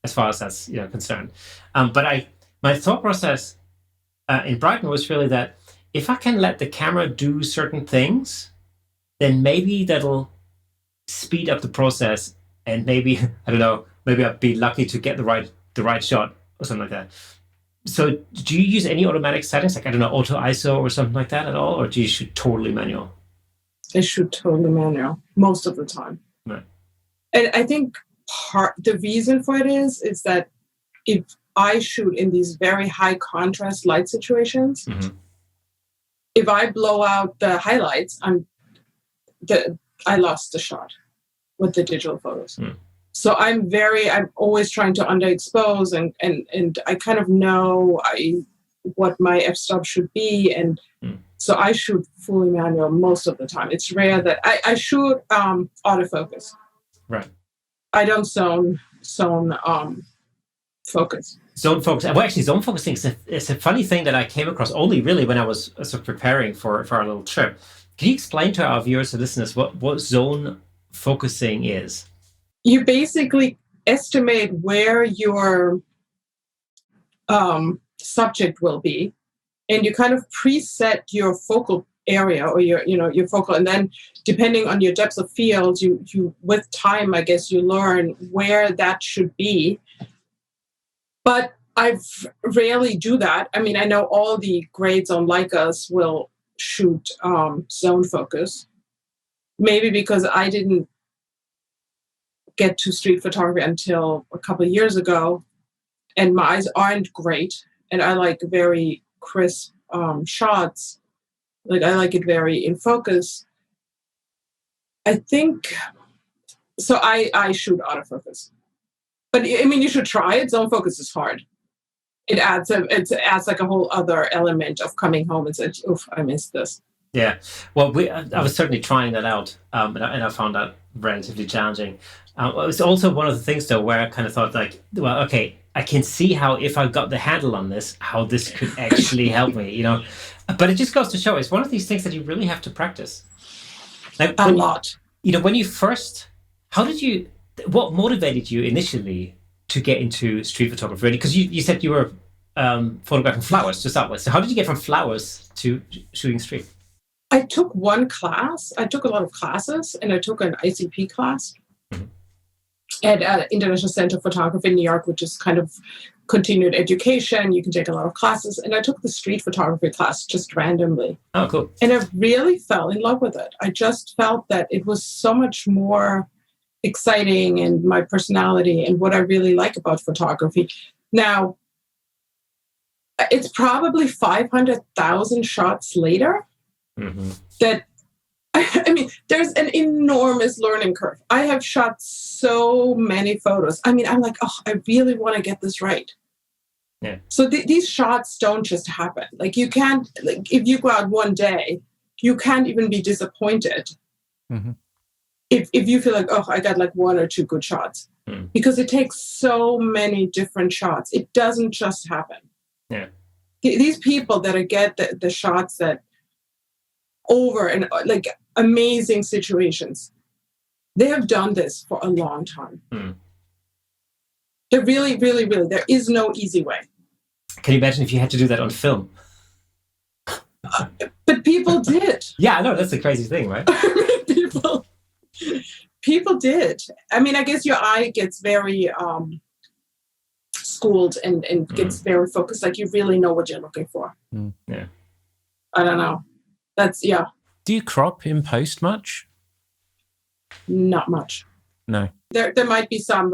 as far as that's concerned. But my thought process in Brighton was really that if I can let the camera do certain things, then maybe that'll speed up the process, and maybe I don't know, maybe I'll be lucky to get the right shot or something like that. So do you use any automatic settings, like I don't know, auto ISO or something like that at all, or do you shoot totally manual? I shoot totally manual most of the time. Right. And I think the reason for it is that if I shoot in these very high contrast light situations, if I blow out the highlights, I lost the shot with the digital photos. So I'm always trying to underexpose and I kind of know what my f-stop should be, and so I shoot fully manual most of the time. It's rare that I shoot autofocus. Right. I don't zone focus. Zone focus. Well, actually, zone focusing is a funny thing that I came across only really when I was sort of preparing for our little trip. Can you explain to our viewers and listeners what zone focusing is? You basically estimate where your subject will be, and you kind of preset your focal area or your focal, and then depending on your depth of field, you with time, I guess, you learn where that should be. But I rarely do that. I mean, I know all the grades on Leicas will shoot zone focus, maybe because I didn't get to street photography until a couple of years ago, and my eyes aren't great, and I like very crisp shots. Like I like it very in focus. I think so. I shoot autofocus, but I mean, you should try it. Zone focus is hard. It adds like a whole other element of coming home and saying, "Oof, I missed this." Yeah, well, I was certainly trying that out, and I found that relatively challenging. It was also one of the things, though, where I kind of thought, like, well, okay, I can see how if I got the handle on this, how this could actually help me, But it just goes to show, it's one of these things that you really have to practice. Like a lot. When you first, what motivated you initially to get into street photography? Because you said you were photographing flowers to start with. So how did you get from flowers to shooting street? I took one class. I took a lot of classes, and I took an ICP class at International Center of Photography in New York, which is kind of continued education. You can take a lot of classes. And I took the street photography class just randomly. Oh, cool. And I really fell in love with it. I just felt that it was so much more exciting, and my personality and what I really like about photography. Now, it's probably 500,000 shots later that, I mean, there's an enormous learning curve. I have shot so many photos. I mean, I'm like, oh, I really want to get this right. Yeah. So these shots don't just happen. Like you can't, like if you go out one day, you can't even be disappointed if you feel like, oh, I got like one or two good shots, because it takes so many different shots. It doesn't just happen. Yeah. These people that get the shots that over and like amazing situations, they have done this for a long time. They're really, really, really, there is no easy way. Can you imagine if you had to do that on film? But people did. Yeah, I know, that's the crazy thing, right? people did. I mean, I guess your eye gets very schooled and gets very focused. Like you really know what you're looking for. Yeah. I don't know. Yeah. Do you crop in post much? Not much. No. There might be some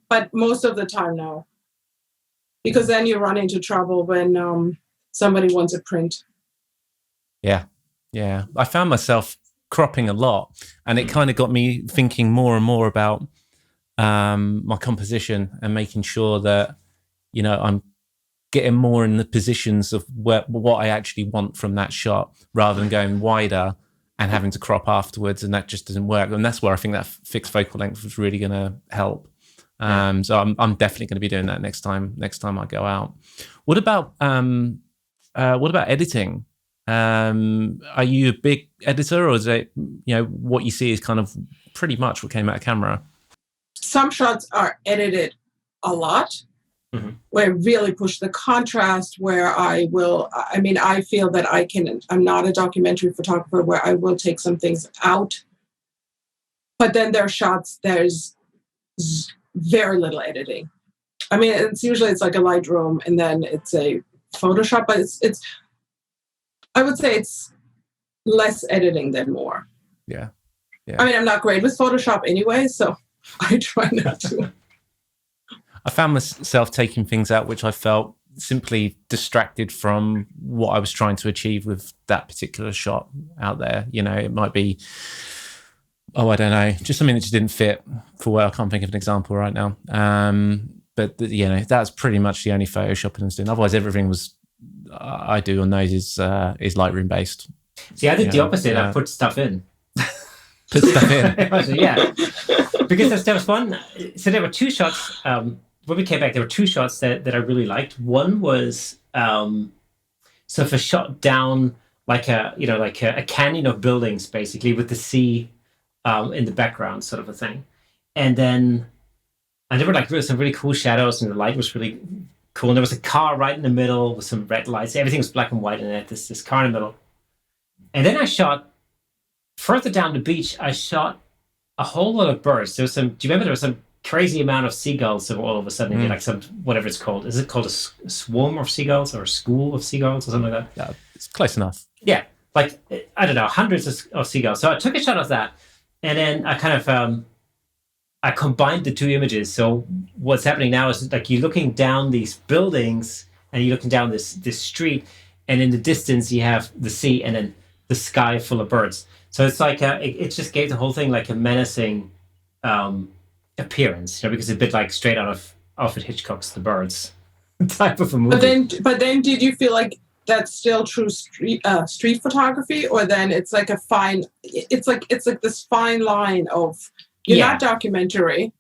but most of the time, no. Because then you run into trouble when somebody wants a print. Yeah. Yeah. I found myself cropping a lot, and it kind of got me thinking more and more about my composition and making sure that, I'm getting more in the positions of what I actually want from that shot, rather than going wider and having to crop afterwards, and that just doesn't work. And that's where I think that fixed focal length was really going to help. So I'm definitely going to be doing that next time I go out. What about editing? Are you a big editor, or is it, what you see is kind of pretty much what came out of camera? Some shots are edited a lot, where I really push the contrast, where I feel that I'm not a documentary photographer, where I will take some things out. But then there are shots, there's very little editing. I mean, it's usually like a Lightroom and then it's a Photoshop, but it's I would say it's less editing than more. Yeah. I mean, I'm not great with Photoshop anyway, so I try not to. I found myself taking things out which I felt simply distracted from what I was trying to achieve with that particular shot out there. It might be, I don't know, just something that just didn't fit for where I can't think of an example right now. But that's pretty much the only Photoshopping I was doing. Otherwise, everything I do on those is Lightroom based. See, I did the opposite. I put stuff in. Put stuff in. Yeah. Because there was one. So there were two shots. When we came back, there were two shots that I really liked. One was so if a shot down like a canyon of buildings, basically, with the sea in the background, sort of a thing. And there were some really cool shadows, and the light was really cool. And there was a car right in the middle with some red lights. Everything was black and white, and it had this car in the middle. And then I shot further down the beach. I shot a whole lot of birds. Do you remember there was some crazy amount of seagulls that were all of a sudden like some, whatever it's called. Is it called a swarm of seagulls or a school of seagulls or something like that? Yeah, it's close enough. Yeah, like, I don't know, hundreds of seagulls. So I took a shot of that, and then I kind of I combined the two images. So what's happening now is like you're looking down these buildings and you're looking down this street, and in the distance you have the sea and then the sky full of birds. So it's like it just gave the whole thing like a menacing appearance, because it's a bit like straight out of Alfred Hitchcock's The Birds type of a movie. But then, did you feel like that's still true street photography, or then it's like it's like this fine line of you're not documentary.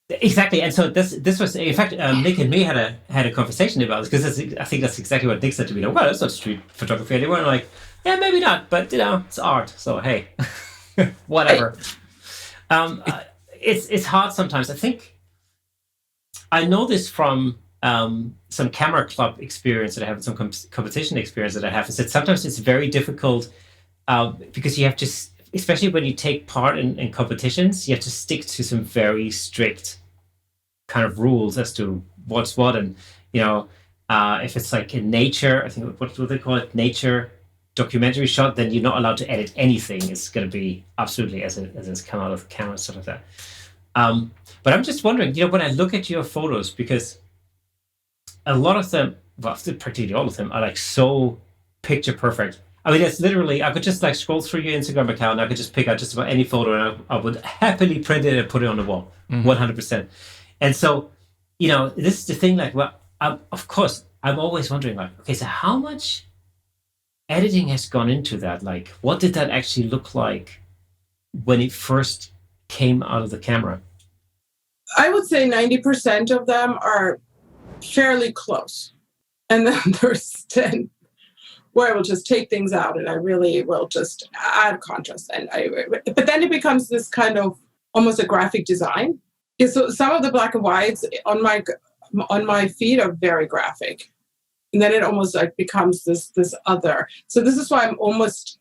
Exactly, and so this was, in fact, Nick and me had a conversation about this, because I think that's exactly what Nick said to me. Well, that's not street photography anymore. And I'm like, yeah, maybe not, but it's art. So hey, whatever. It's hard sometimes. I think I know this from some camera club experience that I have, and some competition experience that I have, is that sometimes it's very difficult because you have to, especially when you take part in competitions, you have to stick to some very strict kind of rules as to what's what. And, if it's like in nature, I think, what do they call it? Nature documentary shot, then you're not allowed to edit anything. It's going to be absolutely as it's come out of the camera, stuff like that. But I'm just wondering, when I look at your photos, because a lot of them, well, practically all of them, are like so picture perfect. I mean, it's literally, I could just like scroll through your Instagram account and I could just pick out just about any photo, and I would happily print it and put it on the wall, 100%. And so, this is the thing, like, well, of course, I'm always wondering, like, okay, so how much editing has gone into that? Like, what did that actually look like when it first came out of the camera? I would say 90% of them are fairly close. And then there's 10 where I will just take things out and I really will just add contrast. But then it becomes this kind of almost a graphic design. Yeah, so some of the black and whites on my feed are very graphic. And then it almost like becomes this other. So this is why I'm almost,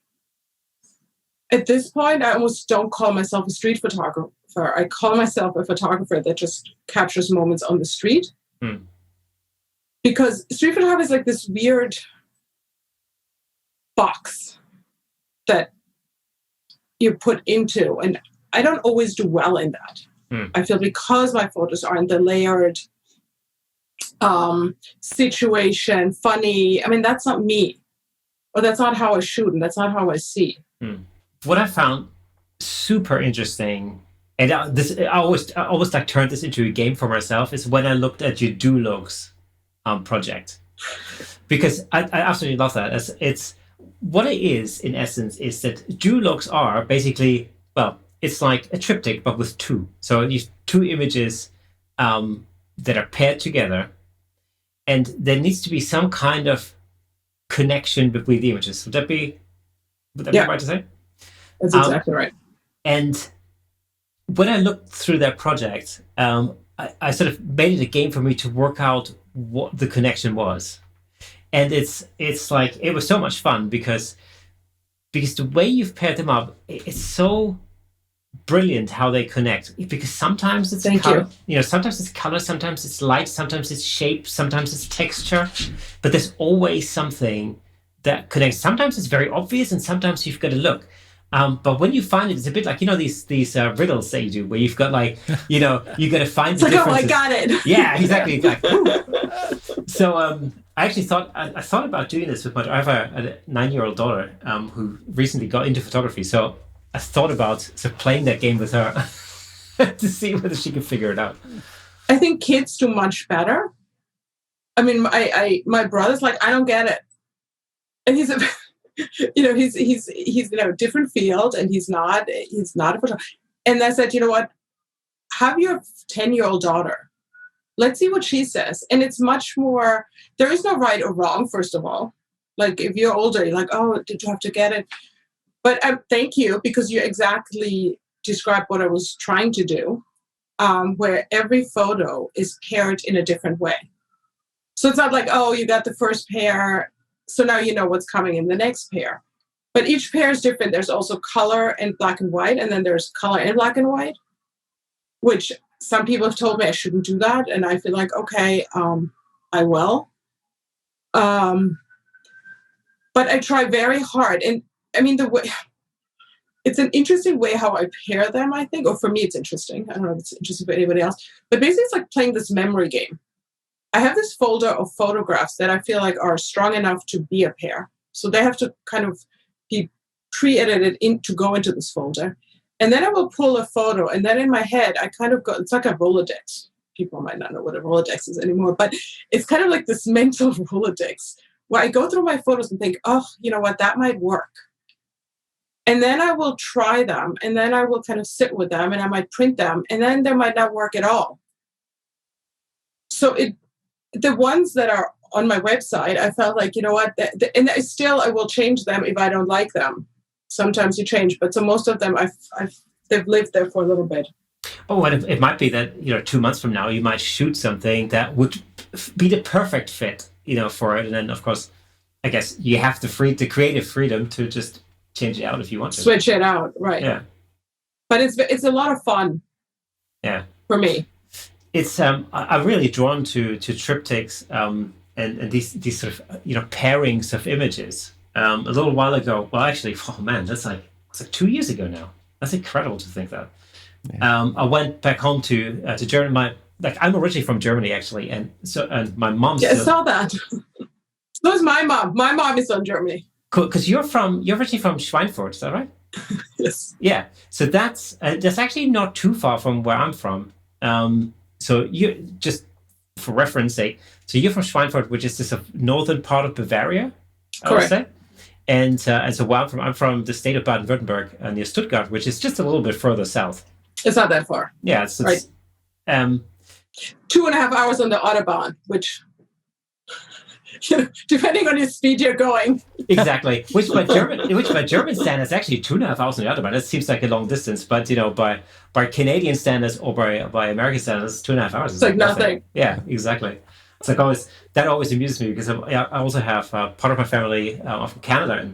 at this point, I almost don't call myself a street photographer. I call myself a photographer that just captures moments on the street. Because street photography is like this weird box that you put into, and I don't always do well in that. I feel because my photos aren't the layered situation, funny. I mean, that's not me, or that's not how I shoot, and that's not how I see. What I found super interesting, and I always like turned this into a game for myself, is when I looked at your Duologes project. Because I absolutely love that. It's what it is in essence is that duologues are basically, well, it's like a triptych but with two. So you have two images that are paired together, and there needs to be some kind of connection between the images. Would that be right to say? That's exactly right. And when I looked through that project, I sort of made it a game for me to work out what the connection was. And it's like, it was so much fun because the way you've paired them up, it's so brilliant how they connect. Because sometimes it's color, sometimes it's color, sometimes it's light, sometimes it's shape, sometimes it's texture, but there's always something that connects. Sometimes it's very obvious, and sometimes you've got to look. But when you find it, it's a bit like, these riddles that you do, where you've got like, you got to find the differences. Oh, I got it. Yeah, exactly. Like, so I actually thought about doing this with I have a 9-year-old daughter who recently got into photography. So I thought about sort of playing that game with her to see whether she could figure it out. I think kids do much better. I mean, my brother's like, I don't get it, and he's a he's a different field, and he's not a photographer. And I said, you know what? Have your 10-year-old daughter. Let's see what she says. And it's much more. There is no right or wrong. First of all, like if you're older, you're like, oh, did you have to get it? But thank you, because you exactly described what I was trying to do, where every photo is paired in a different way. So it's not like, oh, you got the first pair, so now you know what's coming in the next pair. But each pair is different. There's also color and black and white, and then there's color and black and white, which some people have told me I shouldn't do that. And I feel like, okay, I will. But I try very hard. And I mean, it's an interesting way how I pair them, I think. Or for me, it's interesting. I don't know if it's interesting for anybody else. But basically, it's like playing this memory game. I have this folder of photographs that I feel like are strong enough to be a pair. So they have to kind of be pre-edited to go into this folder. And then I will pull a photo. And then in my head, I kind of go, it's like a Rolodex. People might not know what a Rolodex is anymore, but it's kind of like this mental Rolodex where I go through my photos and think, oh, you know what, that might work. And then I will try them. And then I will kind of sit with them, and I might print them. And then they might not work at all. So the ones that are on my website, I felt like, you know what, and still I will change them if I don't like them. Sometimes you change, but so most of them they've lived there for a little bit. Oh, and it might be that 2 months from now you might shoot something that would be the perfect fit, for it, and then of course, I guess you have the creative freedom to just change it out if you want to. Switch it out, right? Yeah. But it's a lot of fun. Yeah. For me. It's I'm really drawn to triptychs and these sort of pairings of images. A little while ago, well, actually, oh man, it's like 2 years ago now. That's incredible to think that. Yeah. I went back home to Germany. I'm originally from Germany, actually, and my mom. Yeah, I saw that. So is my mom. My mom is from Germany. Cool, because you're originally from Schweinfurt, is that right? Yes. Yeah. So that's actually not too far from where I'm from. So you just for reference sake, so you're from Schweinfurt, which is this northern part of Bavaria, I would say. And so where I'm from the state of Baden-Württemberg, near Stuttgart, which is just a little bit further south. It's not that far. Yeah, it's right. 2.5 hours on the Autobahn, which depending on your speed you're going. Exactly. Which by German standards actually 2.5 hours on the Autobahn. That seems like a long distance, but by Canadian standards or by American standards, 2.5 hours is like nothing. Yeah, exactly. It's like that always amuses me because I also have part of my family from Canada,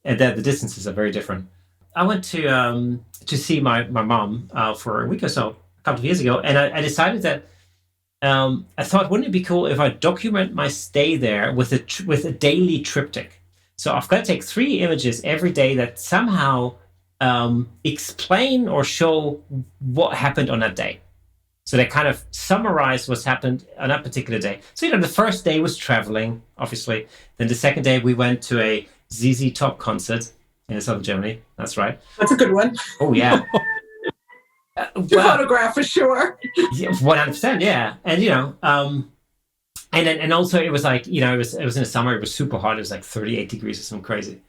and the distances are very different. I went to see my mom for a week or so a couple of years ago, and I decided that I thought, wouldn't it be cool if I document my stay there with a daily triptych? So I've got to take 3 images every day that somehow explain or show what happened on that day. So they kind of summarize what's happened on that particular day. So, the first day was traveling, obviously. Then the second day we went to a ZZ Top concert in southern Germany. That's right. That's a good one. Oh, yeah. Photograph for sure. Yeah, 100%, yeah. And, and also it was like, it was in the summer, it was super hot, it was like 38 degrees or something crazy.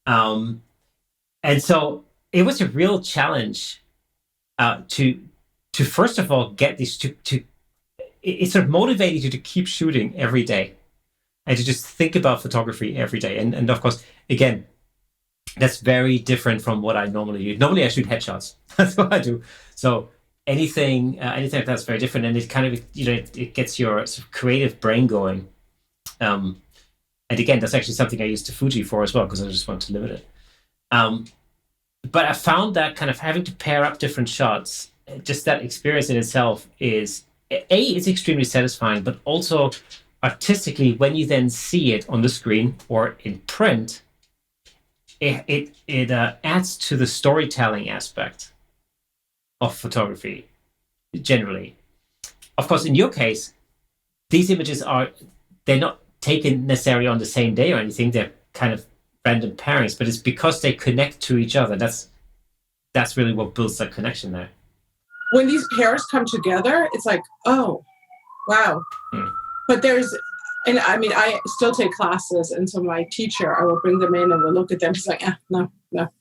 And so it was a real challenge to first of all get these to it sort of motivated you to keep shooting every day and to just think about photography every day. And of course, again, that's very different from what I normally do. Normally I shoot headshots. That's what I do. So anything like that's very different, and it kind of, it gets your sort of creative brain going. And again, that's actually something I used to Fuji for as well, because I just want to limit it. But I found that kind of having to pair up different shots, just that experience in itself is it's extremely satisfying, but also artistically, when you then see it on the screen or in print, it adds to the storytelling aspect of photography generally. Of course, in your case, these images they're not taken necessarily on the same day or anything. They're kind of random pairings, but it's because they connect to each other. That's really what builds that connection there. When these pairs come together, it's like, oh, wow. But and I mean, I still take classes, and so my teacher, I will bring them in and we'll look at them. He's like, no, that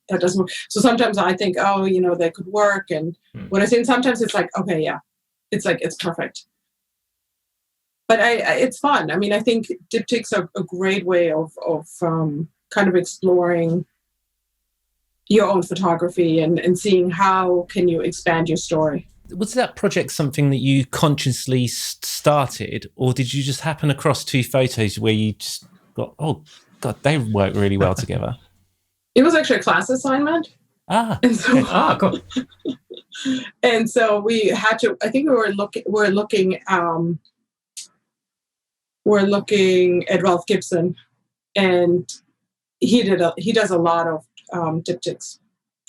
doesn't work. So sometimes I think, oh, they could work. And what I say, and sometimes it's like, okay, yeah, it's like, it's perfect. But it's fun. I mean, I think diptychs are a great way of kind of exploring your own photography and seeing how can you expand your story. Was that project something that you consciously started, or did you just happen across two photos where you just got, oh God, they work really well together? It was actually a class assignment. And so, cool. And so we had to, I think we're looking at Ralph Gibson, and he does a lot of diptychs.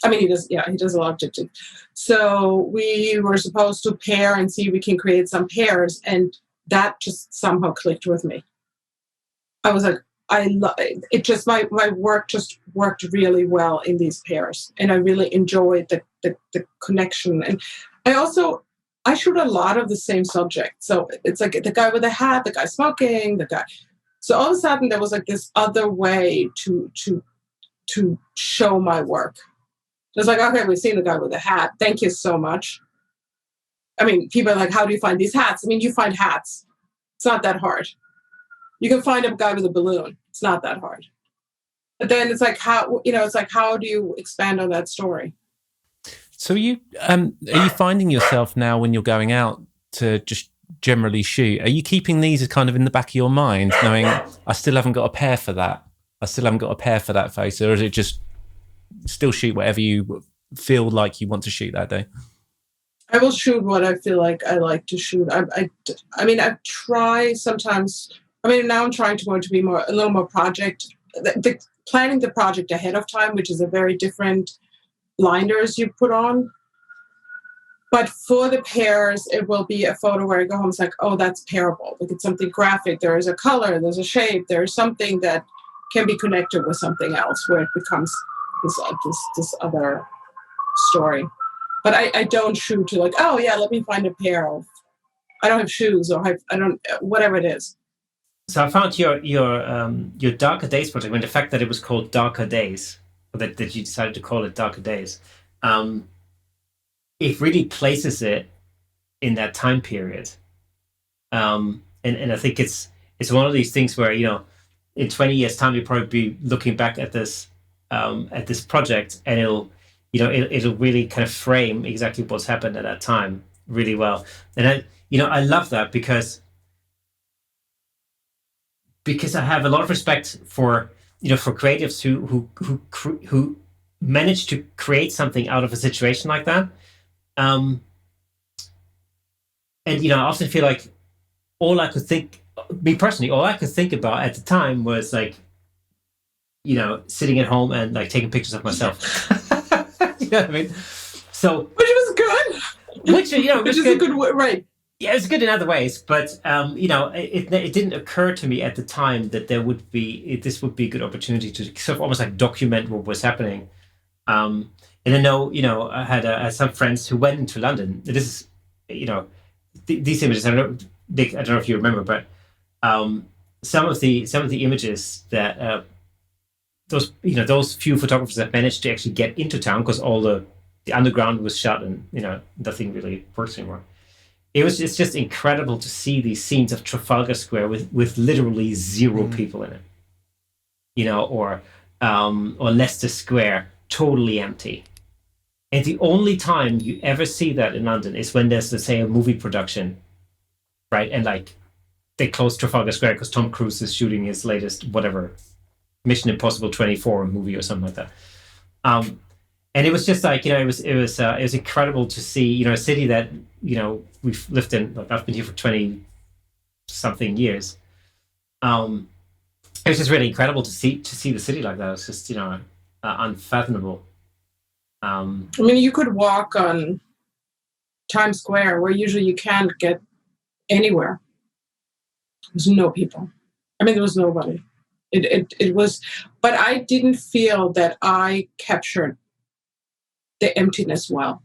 I mean, he does a lot of diptychs. So we were supposed to pair and see if we can create some pairs, and that just somehow clicked with me. I was like, I love it. Just my work just worked really well in these pairs, and I really enjoyed the connection. And I shoot a lot of the same subject. So it's like the guy with the hat, the guy smoking, the guy. So all of a sudden there was like this other way to show my work. It was like, okay, we've seen the guy with the hat. Thank you so much. I mean, people are like, how do you find these hats? I mean, you find hats. It's not that hard. You can find a guy with a balloon. It's not that hard. But then it's like, how do you expand on that story? So are you finding yourself now when you're going out to just generally shoot, are you keeping these as kind of in the back of your mind, knowing I still haven't got a pair for that? I still haven't got a pair for that photo, or is it just still shoot whatever you feel like you want to shoot that day? I will shoot what I feel like I like to shoot. I mean, I try sometimes. I mean, now I'm trying to be a little more project. Planning the project ahead of time, which is a very different blinders you put on. But for the pairs, it will be a photo where I go home. It's like, oh, that's pairable. Like it's something graphic. There is a color. There's a shape. There's something that can be connected with something else, where it becomes this other story. But I don't shoot to like, oh yeah, let me find a pair of. I don't have shoes, or I don't, whatever it is. So I found your Darker Days project, when the fact that it was called Darker Days, or that you decided to call it Darker Days, it really places it in that time period. And I think it's one of these things where, in 20 years' time, you'll probably be looking back at this project, and it'll really kind of frame exactly what's happened at that time really well. And I love that because I have a lot of respect for creatives who manage to create something out of a situation like that. And I often feel like all I could think about at the time was like, sitting at home and like taking pictures of myself. You know what I mean? So, which was good. Which is a good way, right? Yeah, it's good in other ways, but it didn't occur to me at the time that this would be a good opportunity to sort of almost like document what was happening. And I know, I had some friends who went into London. This is, these images, I don't know, Dick, I don't know if you remember, but some of the images that those few photographers that managed to actually get into town, because all the underground was shut and nothing really works anymore. It's just incredible to see these scenes of Trafalgar Square with literally zero people in it, or Leicester Square totally empty. And the only time you ever see that in London is when there's, let's say, a movie production, right? And like they close Trafalgar Square because Tom Cruise is shooting his latest whatever Mission Impossible 24 movie or something like that. And it was just like, it was incredible to see, a city that, we've lived in, like I've been here for 20 something years. It was just really incredible to see the city like that. It's just, unfathomable. I mean, you could walk on Times Square where usually you can't get anywhere. There's no people. I mean, there was nobody. It was, but I didn't feel that I captured the emptiness well.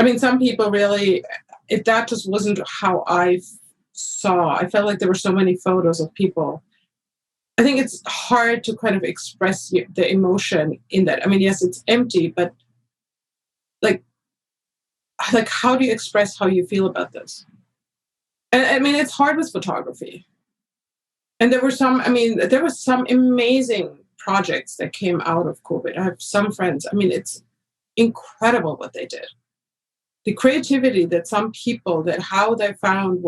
I mean, some people really, if that just wasn't how I saw, I felt like there were so many photos of people. I think it's hard to kind of express the emotion in that. I mean, yes, it's empty, but like how do you express how you feel about this? And I mean, it's hard with photography. And there were some amazing projects that came out of COVID. I have some friends. I mean, it's incredible what they did. The creativity that some people, that how they found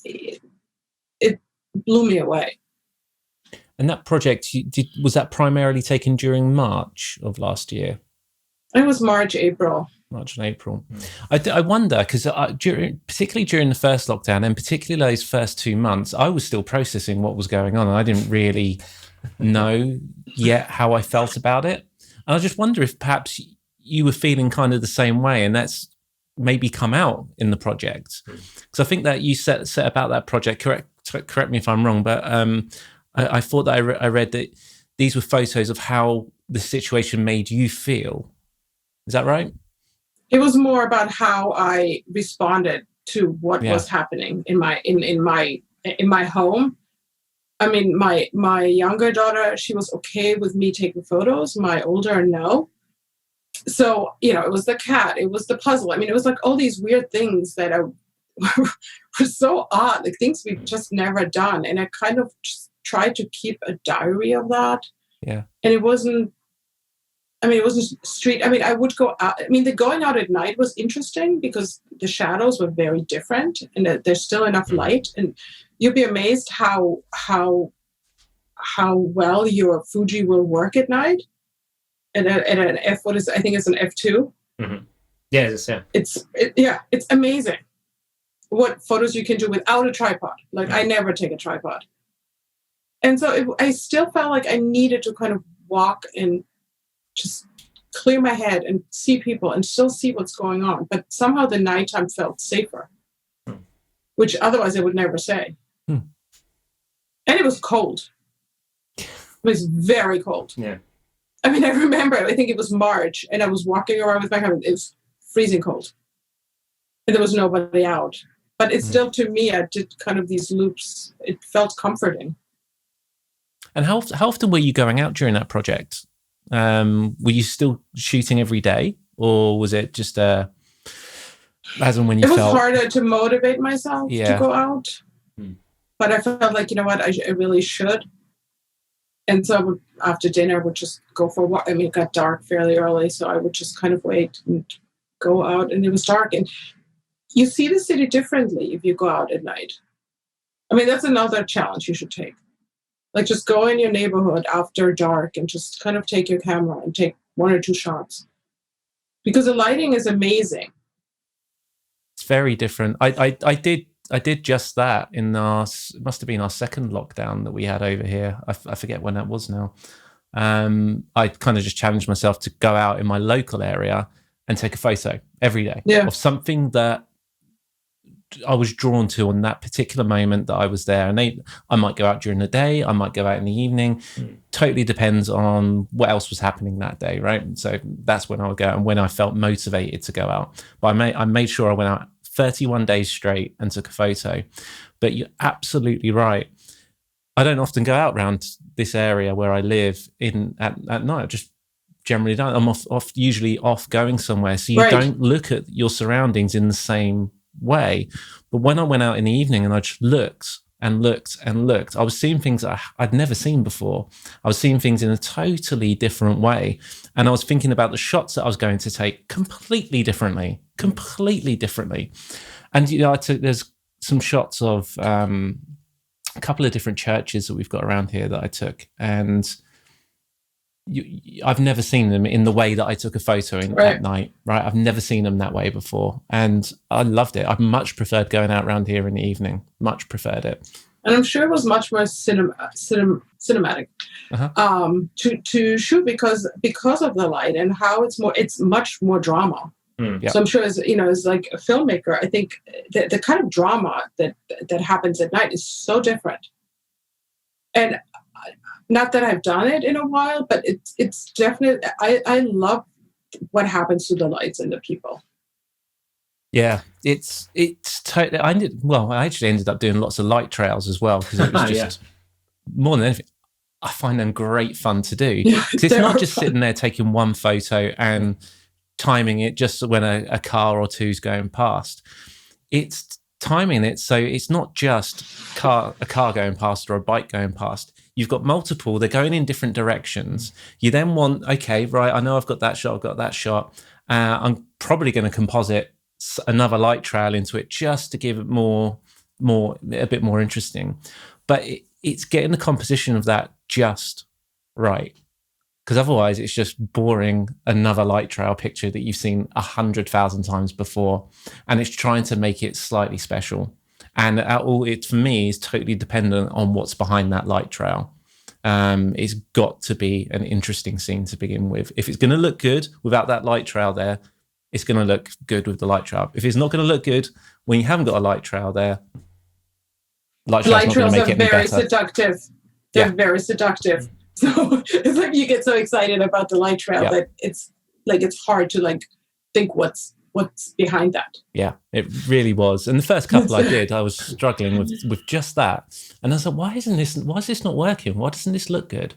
it blew me away. And that project, was that primarily taken during March of last year? It was March and April. I wonder, because particularly during the first lockdown and particularly those first 2 months, I was still processing what was going on and I didn't really know yet how I felt about it. And I just wonder if perhaps you were feeling kind of the same way, and that's maybe come out in the project. Because I think that you set about that project, correct me if I'm wrong, but I thought that I read that these were photos of how the situation made you feel. Is that right? It was more about how I responded to what was happening in my home. I mean, my younger daughter, she was okay with me taking photos. My older, no. So, it was the cat, it was the puzzle. I mean, it was like all these weird things that were so odd, like things we've just never done. And I kind of just tried to keep a diary of that. Yeah. And it wasn't street. I mean, I would go out. I mean, the going out at night was interesting because the shadows were very different and there's still enough light. And you'll be amazed how well your Fuji will work at night. And at an I think it's an F2. Mm-hmm. Yeah, it's amazing what photos you can do without a tripod. Like I never take a tripod. And so I still felt like I needed to kind of walk and just clear my head and see people and still see what's going on. But somehow the nighttime felt safer, which otherwise I would never say. And it was cold. It was very cold. Yeah. I mean, I remember, I think it was March and I was walking around with my camera. It was freezing cold and there was nobody out. But it's still, to me, I did kind of these loops. It felt comforting. And how often were you going out during that project? Were you still shooting every day, or was it just as and when you felt? It was harder to motivate myself to go out, but I felt like, I really should. And so I would, after dinner, I would just go for a walk. I mean, it got dark fairly early, so I would just kind of wait and go out, and it was dark. And you see the city differently if you go out at night. I mean, that's another challenge you should take. Like just go in your neighborhood after dark and just kind of take your camera and take 1 or 2 shots. Because the lighting is amazing. It's very different. I did just that it must have been our second lockdown that we had over here. I forget when that was now. I kind of just challenged myself to go out in my local area and take a photo every day of something that I was drawn to on that particular moment that I was there. And I might go out during the day, I might go out in the evening. Totally depends on what else was happening that day, right? So that's when I would go out and when I felt motivated to go out. But I made sure I went out 31 days straight and took a photo. But you're absolutely right. I don't often go out around this area where I live at night. I just generally don't. I'm usually off going somewhere. So you don't look at your surroundings in the same way. But when I went out in the evening and I just looked and looked and looked, I was seeing things that I'd never seen before. I was seeing things in a totally different way. And I was thinking about the shots that I was going to take completely differently. And, there's some shots of a couple of different churches that we've got around here that I took. And I've never seen them in the way that I took a photo at night, right? I've never seen them that way before. And I loved it. I much preferred going out around here in the evening. Much preferred it. And I'm sure it was much more cinematic to shoot because of the light and how it's much more drama. So I'm sure as like a filmmaker, I think the kind of drama that happens at night is so different. And not that I've done it in a while, but it's definitely, I love what happens to the lights and the people. Yeah, it's totally. I actually ended up doing lots of light trails as well because it was just more than anything. I find them great fun to do. Because it's not just sitting there taking one photo and timing it just when a car or two's going past. It's timing it so it's not just a car going past or a bike going past. You've got multiple, they're going in different directions. You then want, okay, right, I know I've got that shot. I'm probably going to composite another light trail into it just to give it a bit more interesting. But it's getting the composition of that just right. Because otherwise it's just boring another light trail picture that you've seen 100,000 times before. And it's trying to make it slightly special. And it for me is totally dependent on what's behind that light trail. It's got to be an interesting scene to begin with. If it's going to look good without that light trail there, it's going to look good with the light trail. If it's not going to look good when you haven't got a light trail there, light trails are very seductive. They're very seductive. So it's like you get so excited about the light trail that it's hard to think what's behind that. Yeah, it really was. And the first couple I did, I was struggling with just that. And I was like, why is this not working? Why doesn't this look good?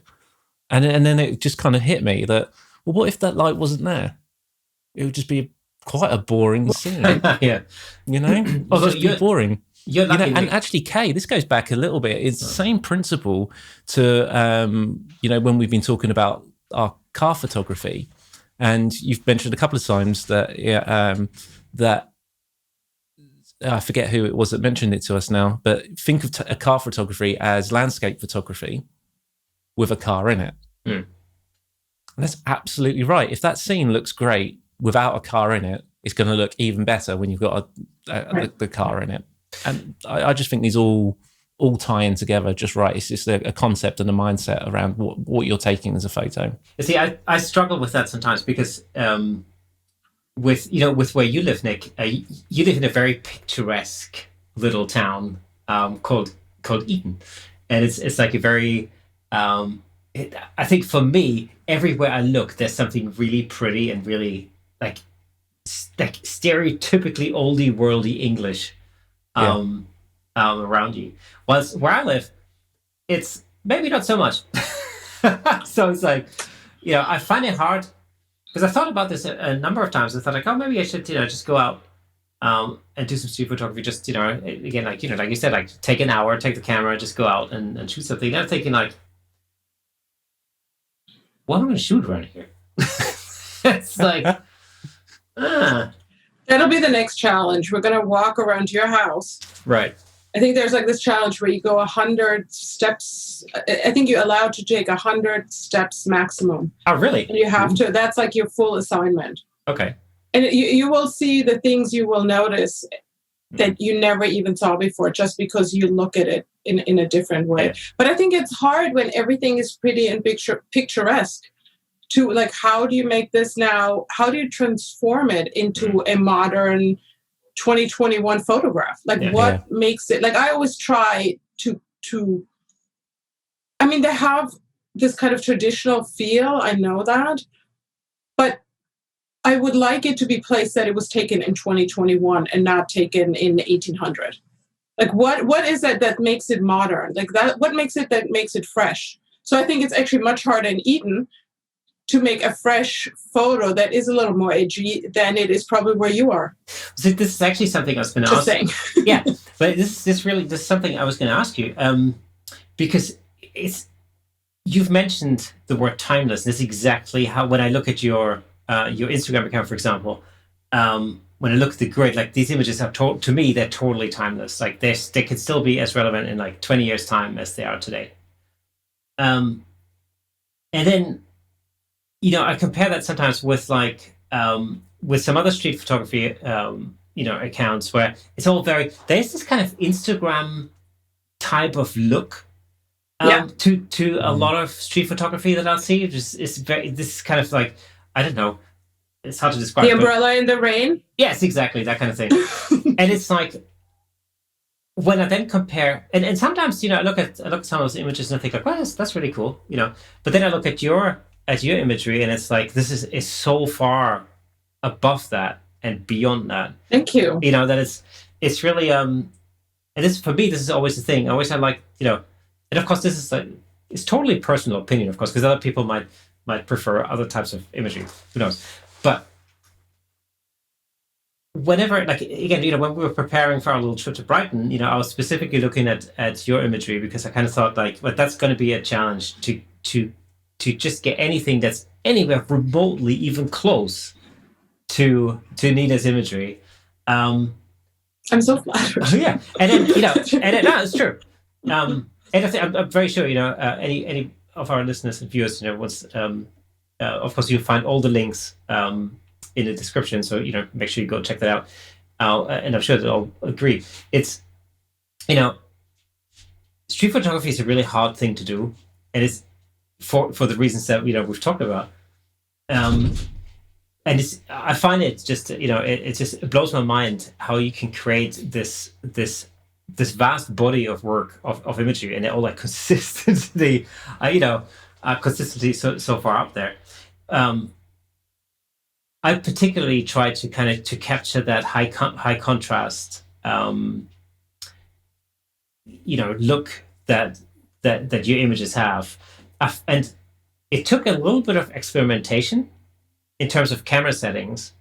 And then it just kind of hit me that, well, what if that light wasn't there? It would just be quite a boring scene. It would just be boring. And actually, Kay, this goes back a little bit. It's the same principle to, when we've been talking about our car photography. And you've mentioned a couple of times that that I forget who it was that mentioned it to us now, but think of a car photography as landscape photography with a car in it. And that's absolutely right. If that scene looks great without a car in it, it's going to look even better when you've got the car in it. And I just think these all tie in together just right. It's just a concept and a mindset around what you're taking as a photo. You see, I struggle with that sometimes because with where you live, Nick, you live in a very picturesque little town called Eton, and it's like a very I think for me, everywhere I look, there's something really pretty and really like stereotypically oldie worldy English around you. Whilst where I live, it's maybe not so much. So it's like, I find it hard because I thought about this a number of times. I thought maybe I should, just go out and do some street photography. Just, again, like you said, like take an hour, take the camera, just go out and shoot something. And I'm thinking like, what am I going to shoot around here? It's like, That'll be the next challenge. We're going to walk around your house. Right. I think there's like this challenge where you go 100 steps. I think you're allowed to take 100 steps maximum. Oh, really? And you have to. That's like your full assignment. Okay. And you will see the things you will notice that you never even saw before just because you look at it in a different way. Yeah. But I think it's hard when everything is pretty and picturesque. To like, how do you make this now? How do you transform it into a modern 2021 photograph? Like, what makes it? Like, I always try to. I mean, they have this kind of traditional feel. I know that, but I would like it to be placed that it was taken in 2021 and not taken in 1800. Like what is that makes it modern? Like that, what makes it fresh? So I think it's actually much harder in Eden to make a fresh photo that is a little more edgy than it is probably where you are. So this is actually something I was going to ask. Yeah, but this is something I was going to ask you, because you've mentioned the word timeless. This is exactly how, when I look at your Instagram account, for example, when I look at the grid, like these images are to me, they're totally timeless. Like they could still be as relevant in like 20 years time as they are today. And then, I compare that sometimes with like, with some other street photography, accounts where it's all there's this kind of Instagram type of look to a lot of street photography that I'll see. This is kind of like, I don't know, it's hard to describe. The umbrella in the rain? Yes, exactly, that kind of thing. And it's like, when I then compare, and sometimes, I look at some of those images and I think like, well, that's really cool, But then I look at your imagery and it's like, this is so far above that and beyond that. Thank you. That it's really, and this, for me, this is always the thing. I like, and of course this is like, it's totally personal opinion, of course, because other people might prefer other types of imagery. Who knows? But whenever, like, again, when we were preparing for our little trip to Brighton, I was specifically looking at your imagery because I kind of thought like, well, that's going to be a challenge to just get anything that's anywhere remotely even close to Nina's imagery. I'm so flattered. Yeah, and then no, it's true. And I think I'm very sure any of our listeners and viewers, once of course you'll find all the links in the description, so make sure you go check that out. And I'm sure they'll all agree. It's street photography is a really hard thing to do, and it's for the reasons that we've talked about. And I find it just it blows my mind how you can create this vast body of work of imagery, and they're all like consistently so far up there. I particularly try to to capture that high contrast look that your images have, and it took a little bit of experimentation in terms of camera settings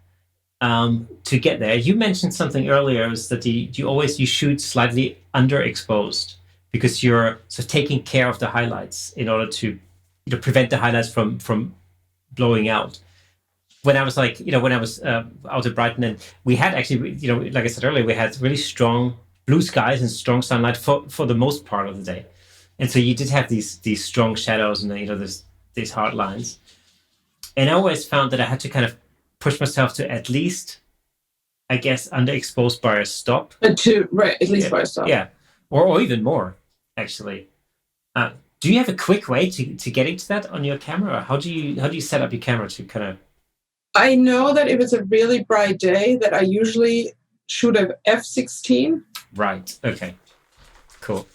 to get there. You mentioned something earlier, is that you shoot slightly underexposed because you're sort of taking care of the highlights in order to prevent the highlights from blowing out. When I was out at Brighton, and we had actually, like I said earlier, we had really strong blue skies and strong sunlight for the most part of the day, and so you did have these strong shadows and these hard lines. And I always found that I had to kind of push myself to at least, I guess, underexposed by a stop. At least by a stop. Yeah, or even more, actually. Do you have a quick way to getting to that on your camera? Or how do you set up your camera to kind of? I know that if it's a really bright day, that I usually shoot at f/16. Right. Okay. Cool.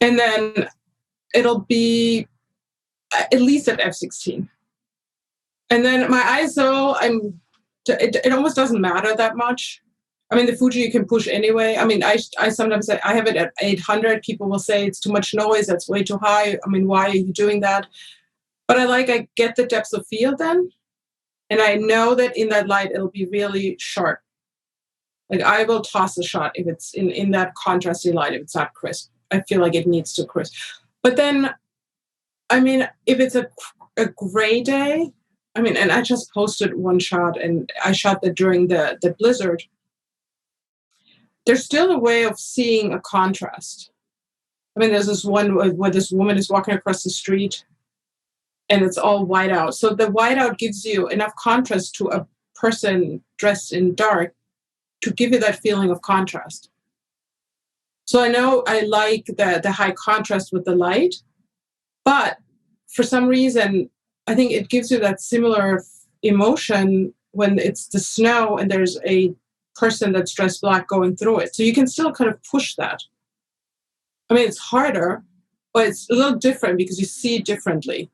And then it'll be at least at f/16. And then my ISO, it almost doesn't matter that much. I mean, the Fuji you can push anyway. I mean, I sometimes say I have it at 800. People will say it's too much noise. That's way too high. I mean, why are you doing that? But I get the depth of field then. And I know that in that light, it'll be really sharp. Like I will toss a shot if it's in that contrasty light, if it's not crisp. I feel like it needs to crisp. But then, I mean, if it's a gray day, I mean, and I just posted one shot and I shot that during the blizzard. There's still a way of seeing a contrast. I mean, there's this one where this woman is walking across the street and it's all white out. So the white out gives you enough contrast to a person dressed in dark to give you that feeling of contrast. So I know I like the high contrast with the light, but for some reason, I think it gives you that similar emotion when it's the snow and there's a person that's dressed black going through it. So you can still kind of push that. I mean, it's harder, but it's a little different because you see it differently.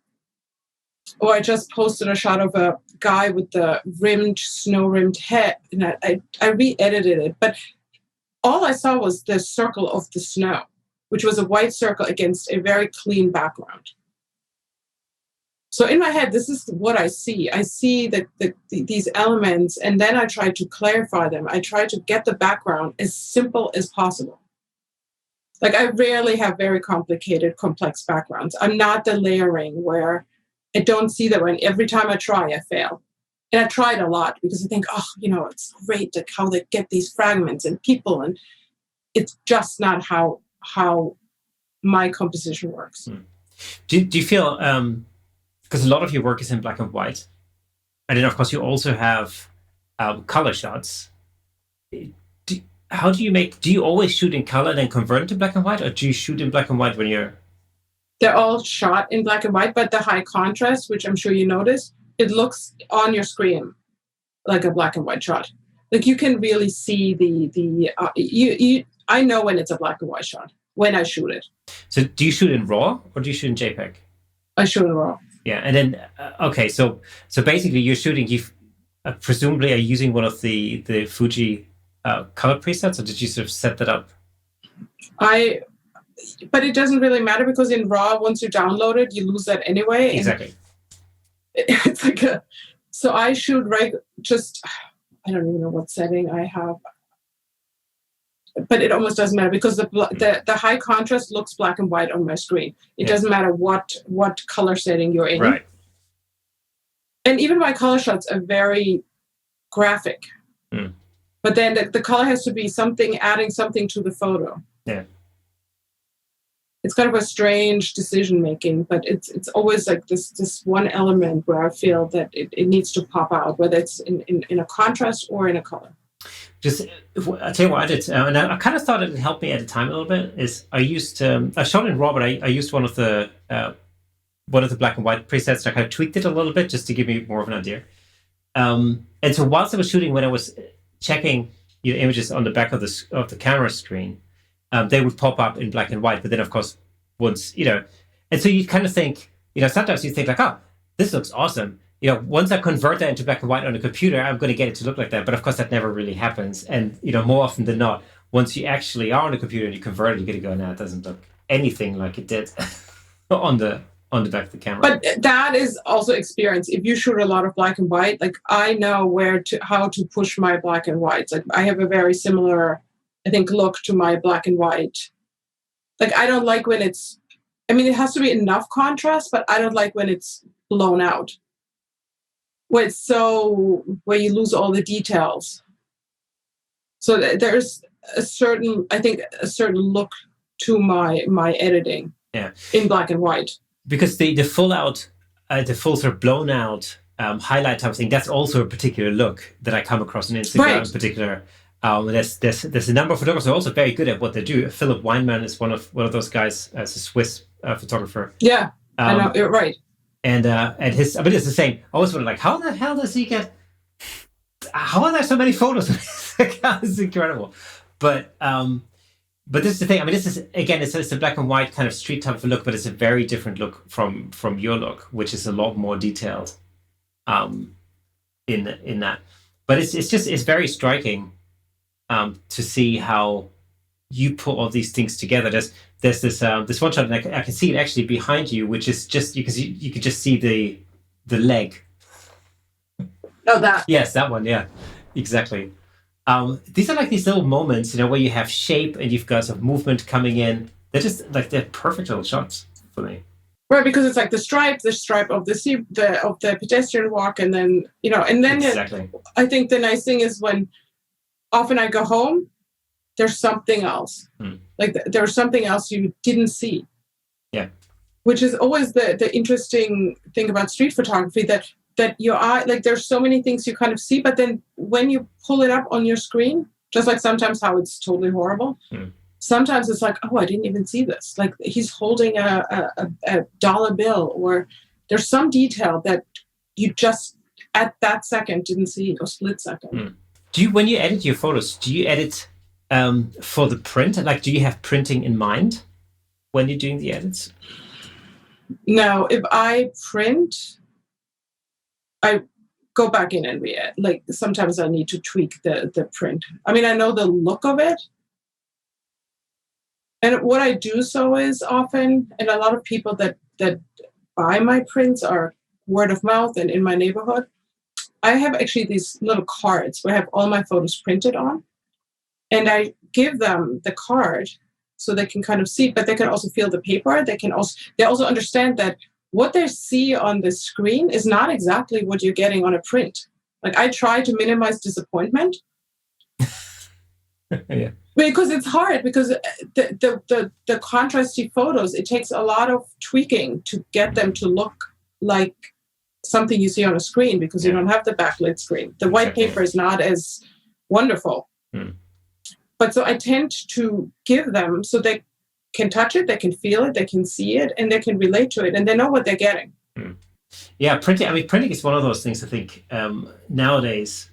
Or I just posted a shot of a guy with the snow-rimmed head, and I re-edited it. But all I saw was the circle of the snow, which was a white circle against a very clean background. So in my head, this is what I see. I see these elements, and then I try to clarify them. I try to get the background as simple as possible. Like, I rarely have very complicated, complex backgrounds. I'm not the layering where I don't see that when every time I try, I fail. And I tried a lot because I think, it's great like how they get these fragments and people, and it's just not how my composition works. Do you feel, because a lot of your work is in black and white, and then of course you also have color shots. Do you always shoot in color and then convert it to black and white, or do you shoot in black and white when you're... They're all shot in black and white, but the high contrast, which I'm sure you noticed, it looks on your screen like a black and white shot. Like, you can really see I know when it's a black and white shot when I shoot it. So do you shoot in RAW or do you shoot in JPEG? I shoot in RAW. Yeah, and then okay, so basically you're shooting. You presumably are using one of the Fuji color presets, or did you sort of set that up? But it doesn't really matter because in RAW, once you download it, you lose that anyway. Exactly. It's like so I shoot I don't even know what setting I have, but it almost doesn't matter because the high contrast looks black and white on my screen. It doesn't matter what color setting you're in. Right. And even my color shots are very graphic. But then the color has to be adding something to the photo. Yeah. It's kind of a strange decision making, but it's always like this one element where I feel that it needs to pop out, whether it's in a contrast or in a color. I'll tell you what I did, and I kind of thought it would help me at the time a little bit. Is I used I shot in RAW, but I used one of the black and white presets, and I kind of tweaked it a little bit just to give me more of an idea. And so whilst I was shooting, when I was checking images on the back of the camera screen, they would pop up in black and white. But then, of course, once and so you kind of think, sometimes you think like, oh, this looks awesome. Once I convert that into black and white on a computer, I'm going to get it to look like that. But of course, that never really happens. And, more often than not, once you actually are on a computer and you convert it, you're going to go, no, it doesn't look anything like it did on the back of the camera. But that is also experience. If you shoot a lot of black and white, like, I know how to push my black and whites. Like, I have a very similar, I think, look to my black and white. Like, I don't like when it has to be enough contrast, but I don't like when it's blown out. Where you lose all the details. So there's a certain look to my editing in black and white. Because the full sort of blown out highlight type of thing, that's also a particular look that I come across on Instagram. Right. In particular, there's a number of photographers who are also very good at what they do. Philip Weinman is one of those guys, as a Swiss photographer. Yeah, I know, you're right. And it's the same. I always wonder, like, how the hell does he get? How are there so many photos? It's incredible. But this is the thing. This is, again, it's a black and white kind of street type of look, but it's a very different look from your look, which is a lot more detailed in that. But it's very striking to see how you put all these things together. There's this one shot, and I can see it actually behind you, which is just because you could just see the leg. Oh, that. Yes, that one. Yeah, exactly. These are like these little moments, where you have shape and you've got some movement coming in. They're perfect little shots for me. Right, because it's like the stripe of the pedestrian walk, and then Exactly. I think the nice thing is when often I go home, there's something else. Like there's something else you didn't see. Yeah. Which is always the interesting thing about street photography, that your eye, like, there's so many things you kind of see, but then when you pull it up on your screen, just like sometimes how it's totally horrible, sometimes it's like, oh, I didn't even see this. Like, he's holding a dollar bill, or there's some detail that you just at that second didn't see, or split second. When you edit your photos, do you edit for the print? Like, do you have printing in mind when you're doing the edits? No, if I print, I go back in and like sometimes I need to tweak the print. I mean, I know the look of it. And what I do so is often, and a lot of people that buy my prints are word of mouth and in my neighborhood. I have actually these little cards where I have all my photos printed on. And I give them the card so they can kind of see, but they can also feel the paper. They also understand that what they see on the screen is not exactly what you're getting on a print. Like I try to minimize disappointment. Yeah. Because it's hard, because the contrasty photos, it takes a lot of tweaking to get them to look like something you see on a screen, because you don't have the backlit screen. The white paper is not as wonderful. But so I tend to give them so they can touch it, they can feel it, they can see it, and they can relate to it, and they know what they're getting. Yeah, printing. I mean, printing is one of those things I think nowadays,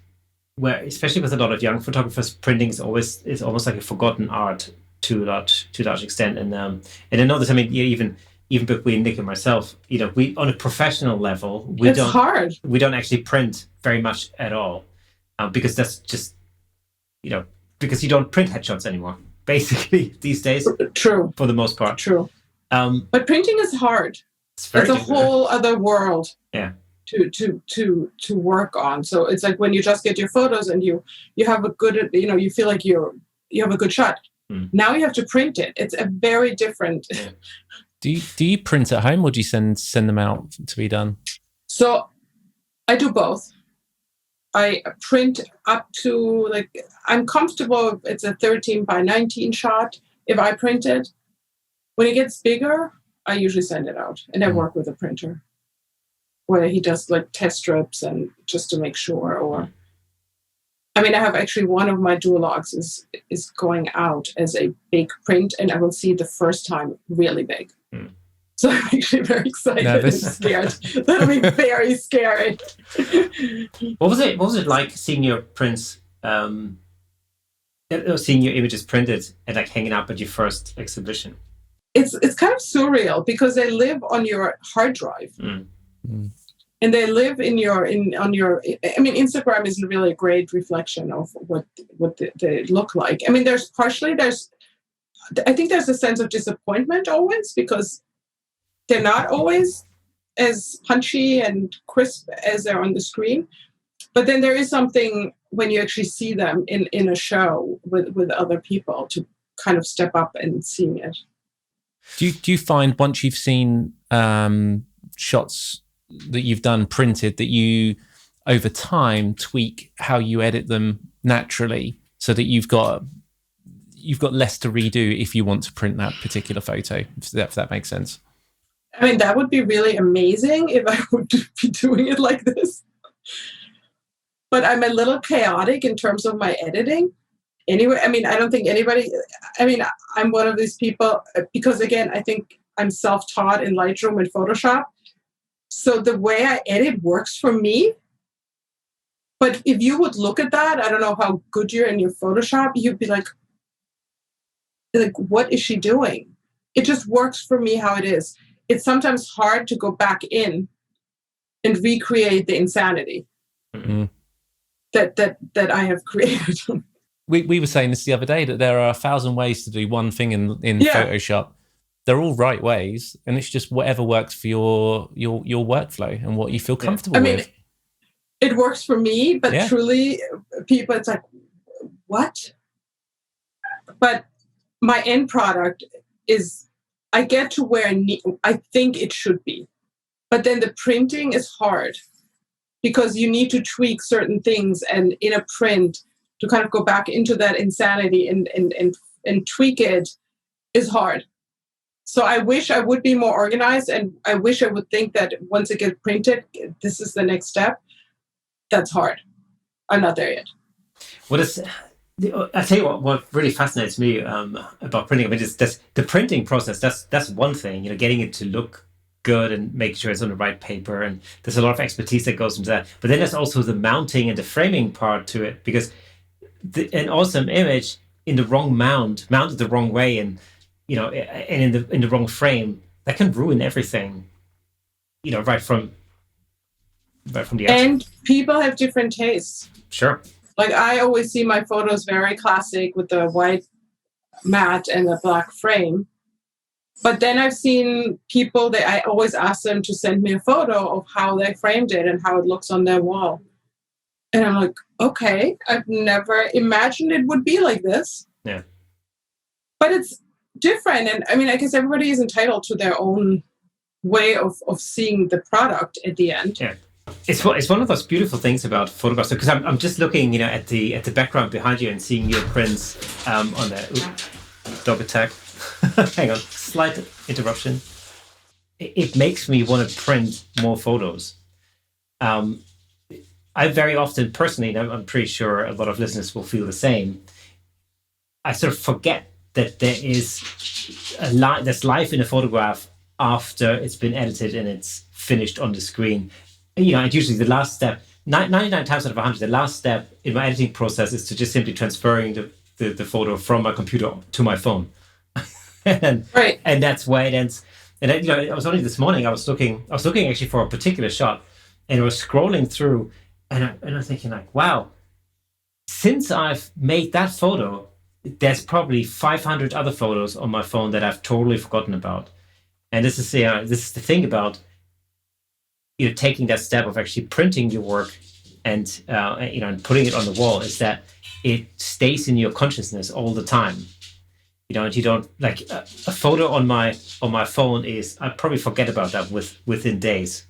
where especially with a lot of young photographers, printing is almost like a forgotten art to a large extent. And I know this. I mean, even between Nick and myself, we on a professional level, it's hard. We don't actually print very much at all, because that's just because you don't print headshots anymore, basically these days. True. For the most part. True. But printing is hard. It's a whole other world. Yeah. To work on. So it's like when you just get your photos and you have a good, you feel like you have a good shot. Now you have to print it. It's a very different. Do you print at home, or do you send them out to be done? So I do both. I print up to, like, I'm comfortable if it's a 13 by 19 shot if I print it. When it gets bigger, I usually send it out, and I work with a printer where he does like test strips and just to make sure. Or I mean, I have actually one of my Duologes is going out as a big print, and I will see the first time really big. So I'm actually very excited and scared. That'll be very scary. What was it like seeing your prints, seeing your images printed and like hanging up at your first exhibition? It's kind of surreal because they live on your hard drive. And they live on your. I mean, Instagram isn't really a great reflection of what they look like. I mean, I think there's a sense of disappointment always, because they're not always as punchy and crisp as they're on the screen. But then there is something when you actually see them in a show with other people to kind of step up and seeing it. Do you find once you've seen shots that you've done printed that you over time tweak how you edit them naturally so that you've got less to redo if you want to print that particular photo, if that makes sense? I mean, that would be really amazing if I would be doing it like this. But I'm a little chaotic in terms of my editing. Anyway, I mean, I don't think I'm one of these people, because again, I think I'm self-taught in Lightroom and Photoshop. So the way I edit works for me. But if you would look at that, I don't know how good you're in your Photoshop, you'd be like, what is she doing? It just works for me how it is. It's sometimes hard to go back in and recreate the insanity that I have created. We were saying this the other day, that there are 1,000 ways to do one thing in Photoshop. They're all right ways, and it's just whatever works for your workflow and what you feel comfortable with. It works for me, but truly, people, it's like, what? But my end product is, I get to where I think it should be. But then the printing is hard because you need to tweak certain things, and in a print to kind of go back into that insanity and tweak it is hard. So I wish I would be more organized, and I wish I would think that once it gets printed, this is the next step. That's hard. I'm not there yet. I tell you what really fascinates me about printing. I mean, is the printing process. That's one thing. Getting it to look good and making sure it's on the right paper, and there's a lot of expertise that goes into that. But then there's also the mounting and the framing part to it, because an awesome image in the wrong mounted the wrong way, and and in the wrong frame, that can ruin everything. Right from Right from the outside. And people have different tastes. Sure. Like I always see my photos very classic with the white mat and the black frame. But then I've seen people that I always ask them to send me a photo of how they framed it and how it looks on their wall. And I'm like, okay, I've never imagined it would be like this. Yeah. But it's different. And I mean, I guess everybody is entitled to their own way of seeing the product at the end. Yeah. It's one of those beautiful things about photographs, because I'm just looking, at the background behind you and seeing your prints on the dog attack. Hang on, slight interruption. It makes me want to print more photos. I very often, personally, and I'm pretty sure a lot of listeners will feel the same, I sort of forget that there's life in a photograph after it's been edited and it's finished on the screen. And usually the last step, 99 times out of 100, the last step in my editing process is to just simply transferring the photo from my computer to my phone. And that's where it ends. And it was only this morning I was looking actually for a particular shot, and I was scrolling through, and I'm thinking like, wow, since I've made that photo, there's probably 500 other photos on my phone that I've totally forgotten about. And this is the thing about taking that step of actually printing your work and and putting it on the wall, is that it stays in your consciousness all the time. And you don't, like a photo on my phone is, I probably forget about that within days.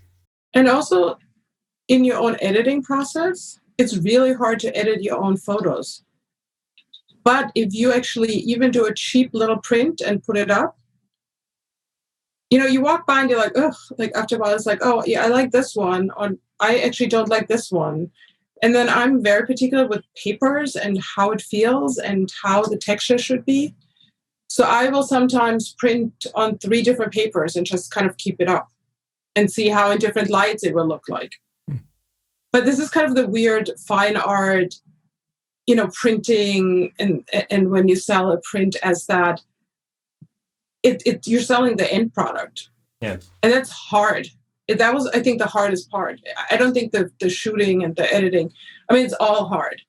And also in your own editing process, it's really hard to edit your own photos. But if you actually even do a cheap little print and put it up, you walk by and you're like, ugh, like after a while it's like, oh yeah, I like this one, or I actually don't like this one. And then I'm very particular with papers and how it feels and how the texture should be. So I will sometimes print on 3 different papers and just kind of keep it up and see how in different lights it will look like. But this is kind of the weird fine art, printing, and when you sell a print as that, you're selling the end product. Yeah. And that's hard. That was, I think, the hardest part. I don't think the shooting and the editing, I mean, it's all hard.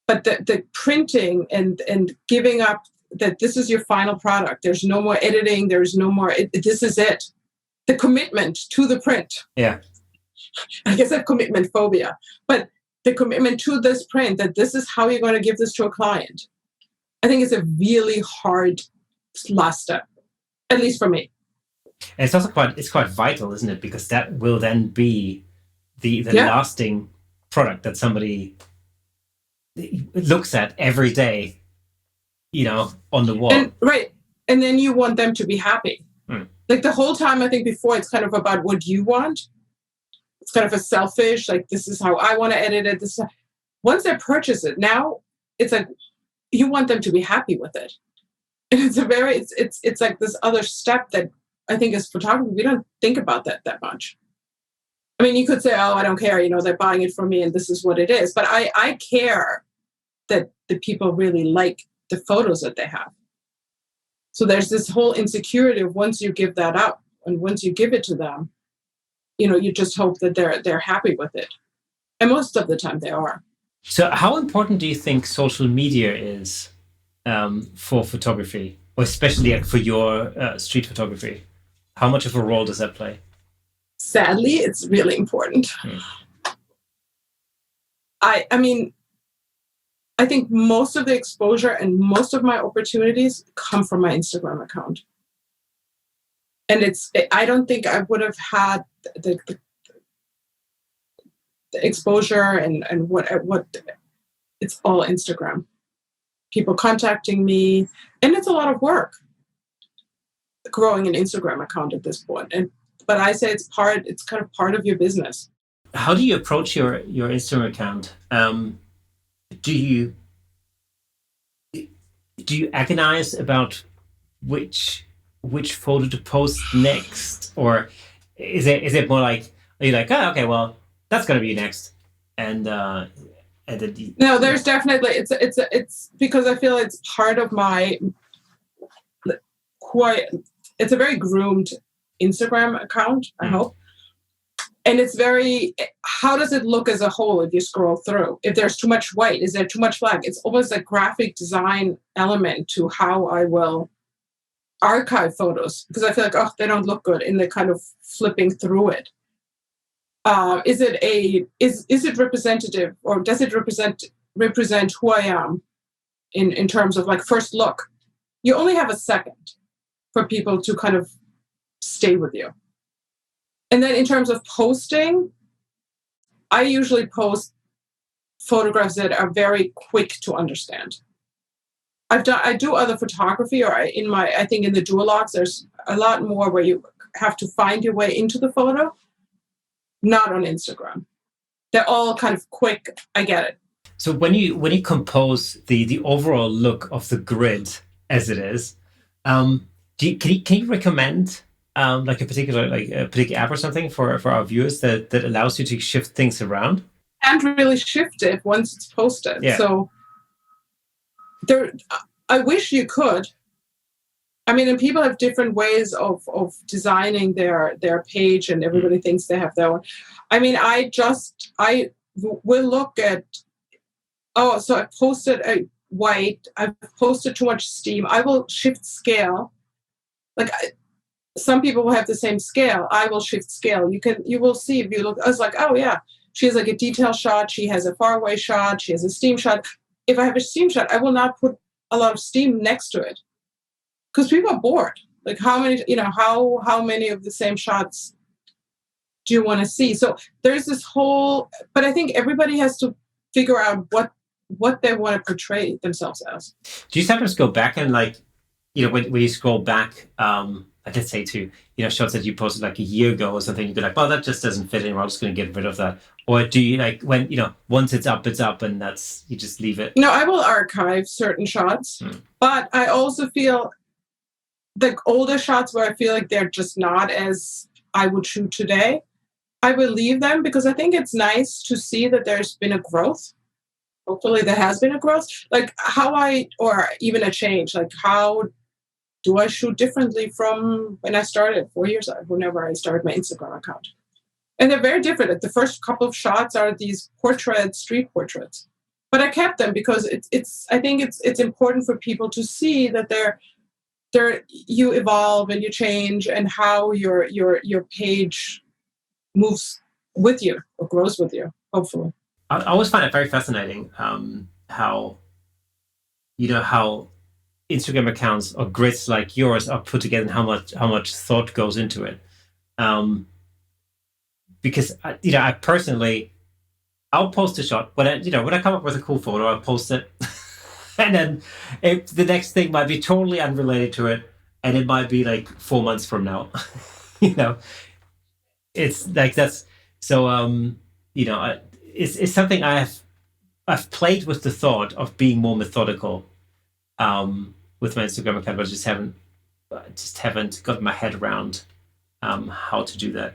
But the printing and giving up that this is your final product. There's no more editing. There's no more, this is it. The commitment to the print. Yeah. I guess I have commitment phobia, but the commitment to this print, that this is how you're going to give this to a client, I think is a really hard last step, at least for me. And it's also quite vital, isn't it? Because that will then be the lasting product that somebody looks at every day, on the wall. And then you want them to be happy. Like the whole time, I think before, it's kind of about what you want. It's kind of a selfish, like, this is how I want to edit it. Once they purchase it, now it's like you want them to be happy with it. And it's like this other step that I think as photographers, we don't think about that much. I mean, you could say, oh, I don't care, they're buying it from me and this is what it is. But I care that the people really like the photos that they have. So there's this whole insecurity of once you give that up and once you give it to them, you just hope that they're happy with it. And most of the time they are. So how important do you think social media is for photography, or especially for your street photography? How much of a role does that play? Sadly, it's really important. I mean, I think most of the exposure and most of my opportunities come from my Instagram account. And I don't think I would have had the exposure and what it's all Instagram. People contacting me, and it's a lot of work growing an Instagram account at this point. But I say it's kind of part of your business. How do you approach your Instagram account? Do you agonize about which photo to post next, or is it more like, are you like, oh, okay, well, that's gonna be next, and then no, there's definitely it's because I feel it's part of my it's a very groomed Instagram account, I hope. And it's very, how does it look as a whole if you scroll through? If there's too much white, is there too much black? It's almost a graphic design element to how I will archive photos, because I feel like, oh, they don't look good, and they're kind of flipping through it. Is it representative, or does it represent who I am in terms of like first look? You only have a second for people to kind of stay with you. And then in terms of posting, I usually post photographs that are very quick to understand. I do other photography, or I think in the Duologes, there's a lot more where you have to find your way into the photo. Not on Instagram. They're all kind of quick. I get it. So when you compose the overall look of the grid as it is, can you recommend like a particular app or something for our viewers that allows you to shift things around? Can't really shift it once it's posted. Yeah. So I wish you could. I mean, and people have different ways of designing their page, and everybody thinks they have their own. I mean, I will look at, so I posted a white, I've posted too much steam. I will shift scale. Like some people will have the same scale. I will shift scale. You will see if you look, I was like, oh yeah, she has like a detail shot. She has a far away shot. She has a steam shot. If I have a steam shot, I will not put a lot of steam next to it, because people are bored. Like how many of the same shots do you want to see? So there's this whole, but I think everybody has to figure out what they want to portray themselves as. Do you sometimes go back and when you scroll back, let's say to, shots that you posted like a year ago or something, you go like, well, that just doesn't fit anymore. I'm just going to get rid of that. Or do you when, once it's up, and you just leave it? No, I will archive certain shots, but I also feel the older shots where I feel like they're just not as I would shoot today, I will leave them, because I think it's nice to see that there's been a growth. Hopefully there has been a growth, like or even a change, like how do I shoot differently from when I started 4 years ago, whenever I started my Instagram account. And they're very different. Like the first couple of shots are these street portraits, but I kept them because I think it's important for people to see that you evolve and you change, and how your page moves with you or grows with you, hopefully. I always find it very fascinating how Instagram accounts or grids like yours are put together, and how much thought goes into it. Because I personally, I'll post a shot when I come up with a cool photo, I'll post it. And then the next thing might be totally unrelated to it, and it might be like 4 months from now. It's like that's so. It's something I've played with the thought of being more methodical with my Instagram account, but I just haven't got my head around how to do that.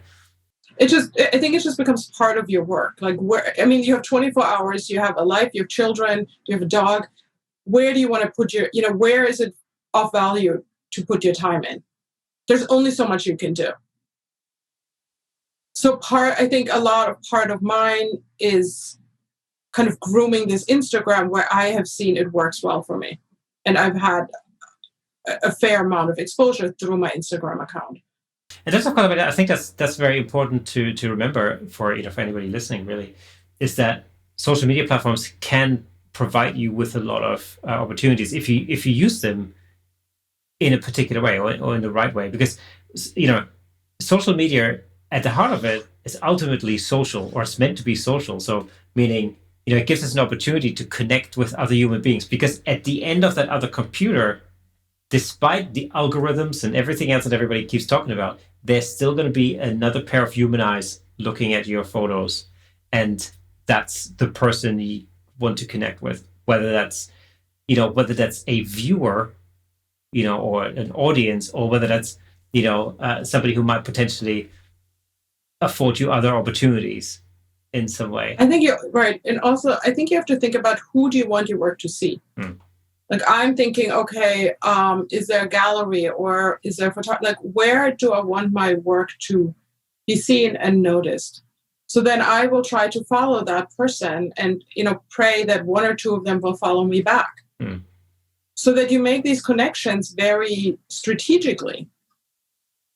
I think it just becomes part of your work. Like you have 24 hours, you have a life, you have children, you have a dog. Where do you want to put where is it of value to put your time in? There's only so much you can do. So I think a part of mine is kind of grooming this Instagram, where I have seen it works well for me. And I've had a fair amount of exposure through my Instagram account. And that's I think that's very important to remember for anybody listening, really, is that social media platforms can provide you with a lot of opportunities if you use them in a particular way or in the right way, because social media at the heart of it is ultimately social, or it's meant to be social. So meaning it gives us an opportunity to connect with other human beings, because at the end of that other computer, despite the algorithms and everything else that everybody keeps talking about, there's still going to be another pair of human eyes looking at your photos, and that's the person you want to connect with, whether that's a viewer, or an audience, or whether that's somebody who might potentially afford you other opportunities in some way. I think you're right, and also I think you have to think about who do you want your work to see. Like I'm thinking, okay, is there a gallery, or is there a photography? Like where do I want my work to be seen and noticed. So then I will try to follow that person and, pray that one or two of them will follow me back. So that you make these connections very strategically.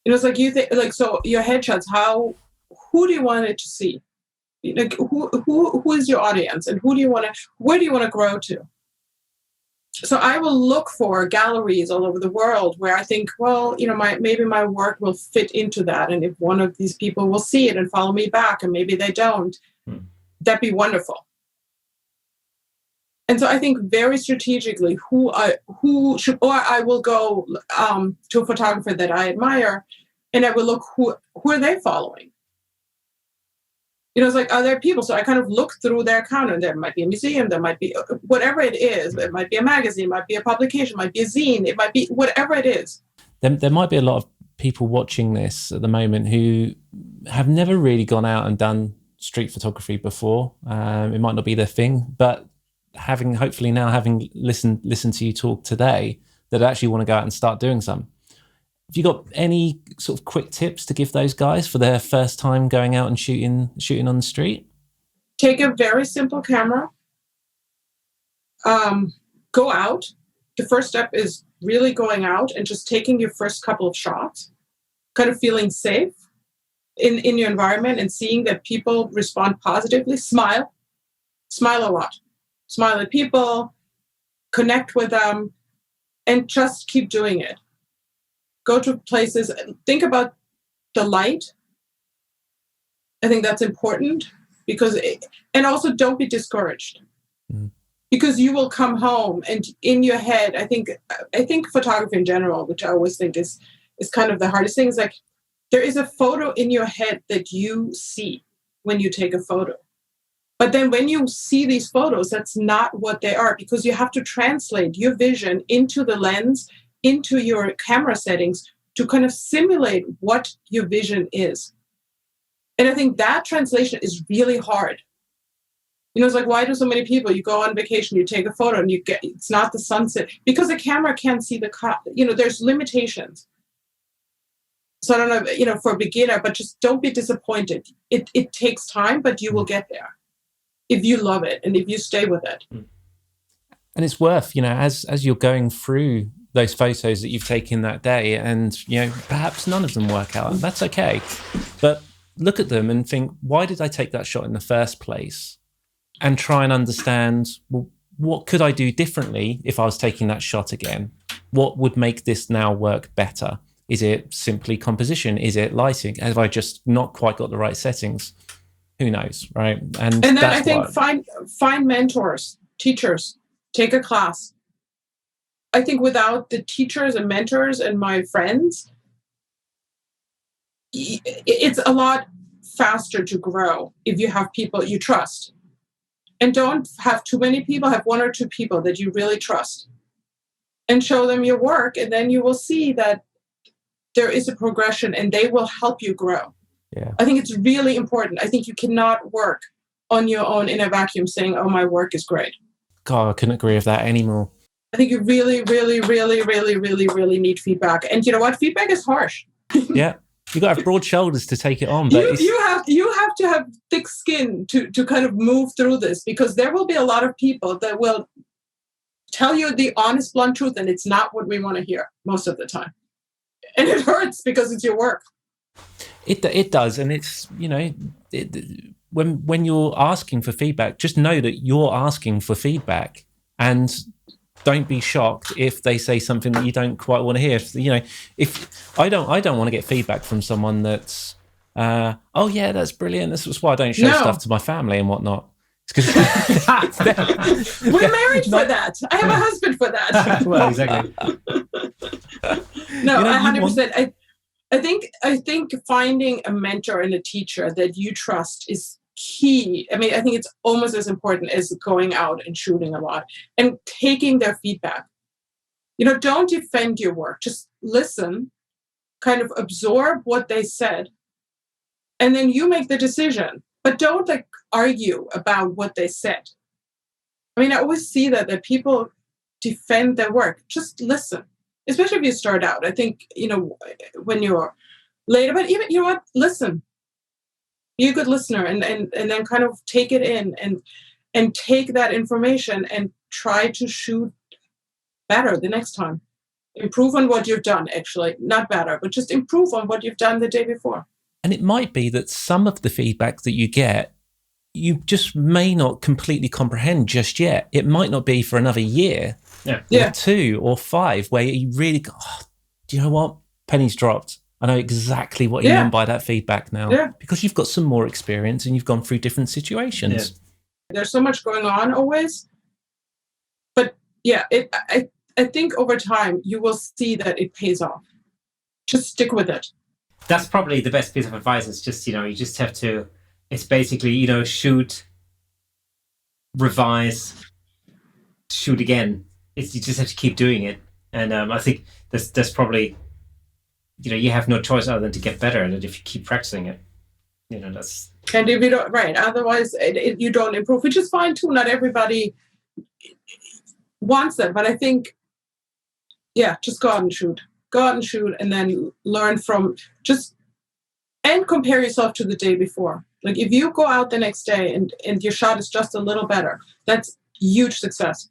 It's like you think, like, so your headshots, who do you want it to see? Like, who is your audience, and where do you want to grow to? So I will look for galleries all over the world where I think, well, maybe my work will fit into that. And if one of these people will see it and follow me back, and maybe they don't, that'd be wonderful. And so I think very strategically I will go to a photographer that I admire, and I will look who are they following. It's like, are there people? So I kind of look through their account, and there might be a museum, there might be whatever it is. It might be a magazine, it might be a publication, it might be a zine, it might be whatever it is. There might be a lot of people watching this at the moment who have never really gone out and done street photography before. It might not be their thing, but having listened to you talk today, that actually want to go out and start doing some. Have you got any sort of quick tips to give those guys for their first time going out and shooting on the street? Take a very simple camera. Go out. The first step is really going out and just taking your first couple of shots, kind of feeling safe in your environment and seeing that people respond positively. Smile a lot. Smile at people, connect with them, and just keep doing it. Go to places, think about the light. I think that's important and also don't be discouraged, because you will come home and in your head, I think photography in general, which I always think is kind of the hardest thing, is like there is a photo in your head that you see when you take a photo. But then when you see these photos, that's not what they are, because you have to translate your vision into the lens, into your camera settings, to kind of simulate what your vision is. And I think that translation is really hard. It's like, why do so many people, you go on vacation, you take a photo and it's not the sunset, because the camera can't see there's limitations. So I don't know, for a beginner, but just don't be disappointed. It takes time, but you will get there if you love it and if you stay with it. And it's worth, as you're going through those photos that you've taken that day, and perhaps none of them work out, that's okay, but look at them and think, why did I take that shot in the first place? And try and understand, well, what could I do differently if I was taking that shot again? What would make this now work better? Is it simply composition? Is it lighting? Have I just not quite got the right settings? Who knows, right? And then I think find mentors, teachers, take a class. I think without the teachers and mentors and my friends, it's a lot faster to grow if you have people you trust. And don't have too many people, have one or two people that you really trust. And show them your work, and then you will see that there is a progression and they will help you grow. Yeah. I think it's really important. I think you cannot work on your own in a vacuum saying, oh, my work is great. God, I couldn't agree with that anymore. I think you really, really, really, really, really, really need feedback. And you know what? Feedback is harsh. Yeah. You've got to have broad shoulders to take it on. But you have to have thick skin to kind of move through this, because there will be a lot of people that will tell you the honest, blunt truth, and it's not what we want to hear most of the time. And it hurts because it's your work. It does, and it's when you're asking for feedback, just know that you're asking for feedback, and don't be shocked if they say something that you don't quite want to hear. If I don't want to get feedback from someone that's oh yeah, that's brilliant. This is why I don't show stuff to my family and whatnot. It's because we're married for that. I have a husband for that. Well, exactly. No, 100%. I think finding a mentor and a teacher that you trust is key. I mean, I think it's almost as important as going out and shooting a lot and taking their feedback. Don't defend your work. Just listen, kind of absorb what they said, and then you make the decision. But don't argue about what they said. I mean, I always see that people defend their work. Just listen, especially if you start out. I think, when you're later, but even, listen. Be a good listener, and then kind of take it in and take that information and try to shoot better the next time. Improve on what you've done, actually. Not better, but just improve on what you've done the day before. And it might be that some of the feedback that you get, you just may not completely comprehend just yet. It might not be for another year, or 2 or 5, where you really go, oh, do you know what? Penny's dropped. I know exactly what you mean by that feedback now, because you've got some more experience and you've gone through different situations. Yeah. There's so much going on always. But I think over time you will see that it pays off. Just stick with it. That's probably the best piece of advice. Is just, you just have to, it's basically, shoot, revise, shoot again. You just have to keep doing it. And I think that's probably, you have no choice other than to get better at it if you keep practicing it. That's... And if you don't, otherwise you don't improve, which is fine too. Not everybody wants that, but I think, just go out and shoot. Go out and shoot, and then learn from and compare yourself to the day before. Like if you go out the next day and your shot is just a little better, that's huge success.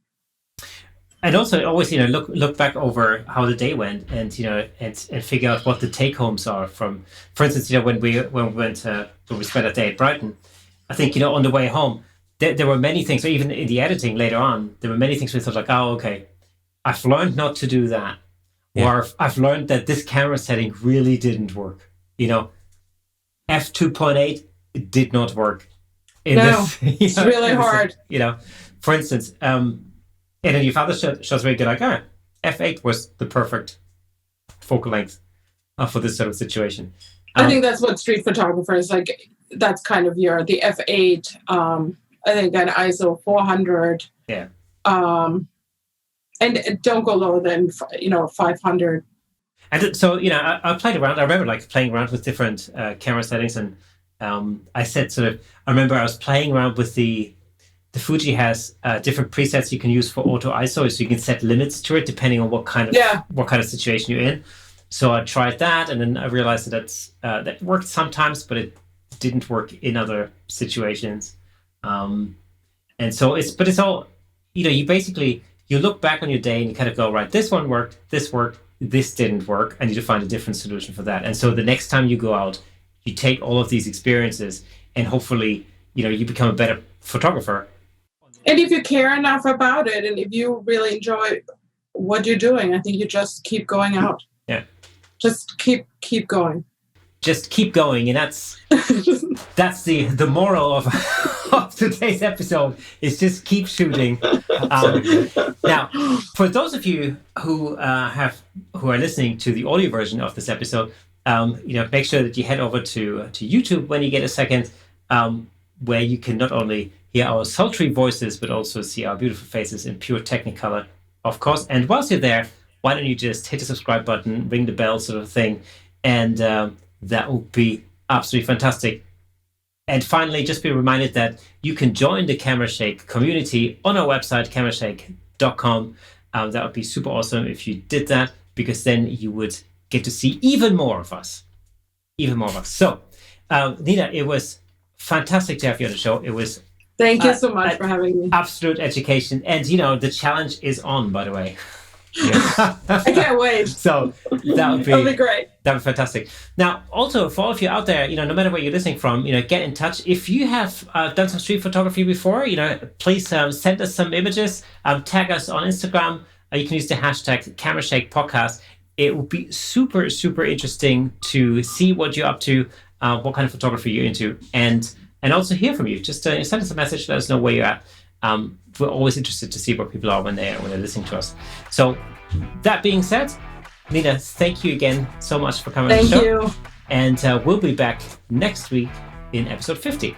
And also always, look back over how the day went, and and figure out what the take homes are from. For instance, when we spent a day at Brighton, I think on the way home there were many things. Or even in the editing later on, there were many things we thought like, oh, okay, I've learned not to do that, or I've learned that this camera setting really didn't work. F2.8 did not work. It's really hard. For instance. And then your father shows where you go like, f8 was the perfect focal length for this sort of situation. I think that's what street photographers like. That's kind of the f8. I think an ISO 400. Yeah. And don't go lower than 500. And so I played around. I remember playing around with different camera settings, and I remember I was playing around with the Fuji has different presets you can use for auto ISO, so you can set limits to it depending on what kind of situation you're in. So I tried that, and then I realized that worked sometimes, but it didn't work in other situations. And so it's all, you basically, you look back on your day and you kind of go, right, this one worked, this didn't work, and you find a different solution for that. And so the next time you go out, you take all of these experiences, and hopefully, you become a better photographer. And if you care enough about it, and if you really enjoy what you're doing, I think you just keep going out. Yeah. Just keep going. Just keep going, and that's the moral of today's episode is just keep shooting. Now, for those of you who are listening to the audio version of this episode, make sure that you head over to YouTube when you get a second, where you can not only hear our sultry voices, but also see our beautiful faces in pure Technicolor, of course. And whilst you're there, why don't you just hit the subscribe button, ring the bell sort of thing, and that will be absolutely fantastic. And finally, just be reminded that you can join the Camera Shake community on our website, camerashake.com. That would be super awesome if you did that, because then you would get to see even more of us. So, Nina, it was fantastic to have you on the show. It was Thank you so much for having me. Absolute education. And, the challenge is on, by the way. Yes. I can't wait. So that'll be great. That would be fantastic. Now, also, for all of you out there, no matter where you're listening from, get in touch. If you have done some street photography before, please send us some images, tag us on Instagram. You can use the hashtag CameraShakePodcast. It would be super, super interesting to see what you're up to, what kind of photography you're into, and also hear from you. Just send us a message, let us know where you're at. We're always interested to see where people are when they're listening to us. So that being said, Nina, thank you again so much for coming on the show. Thank you. And we'll be back next week in episode 50.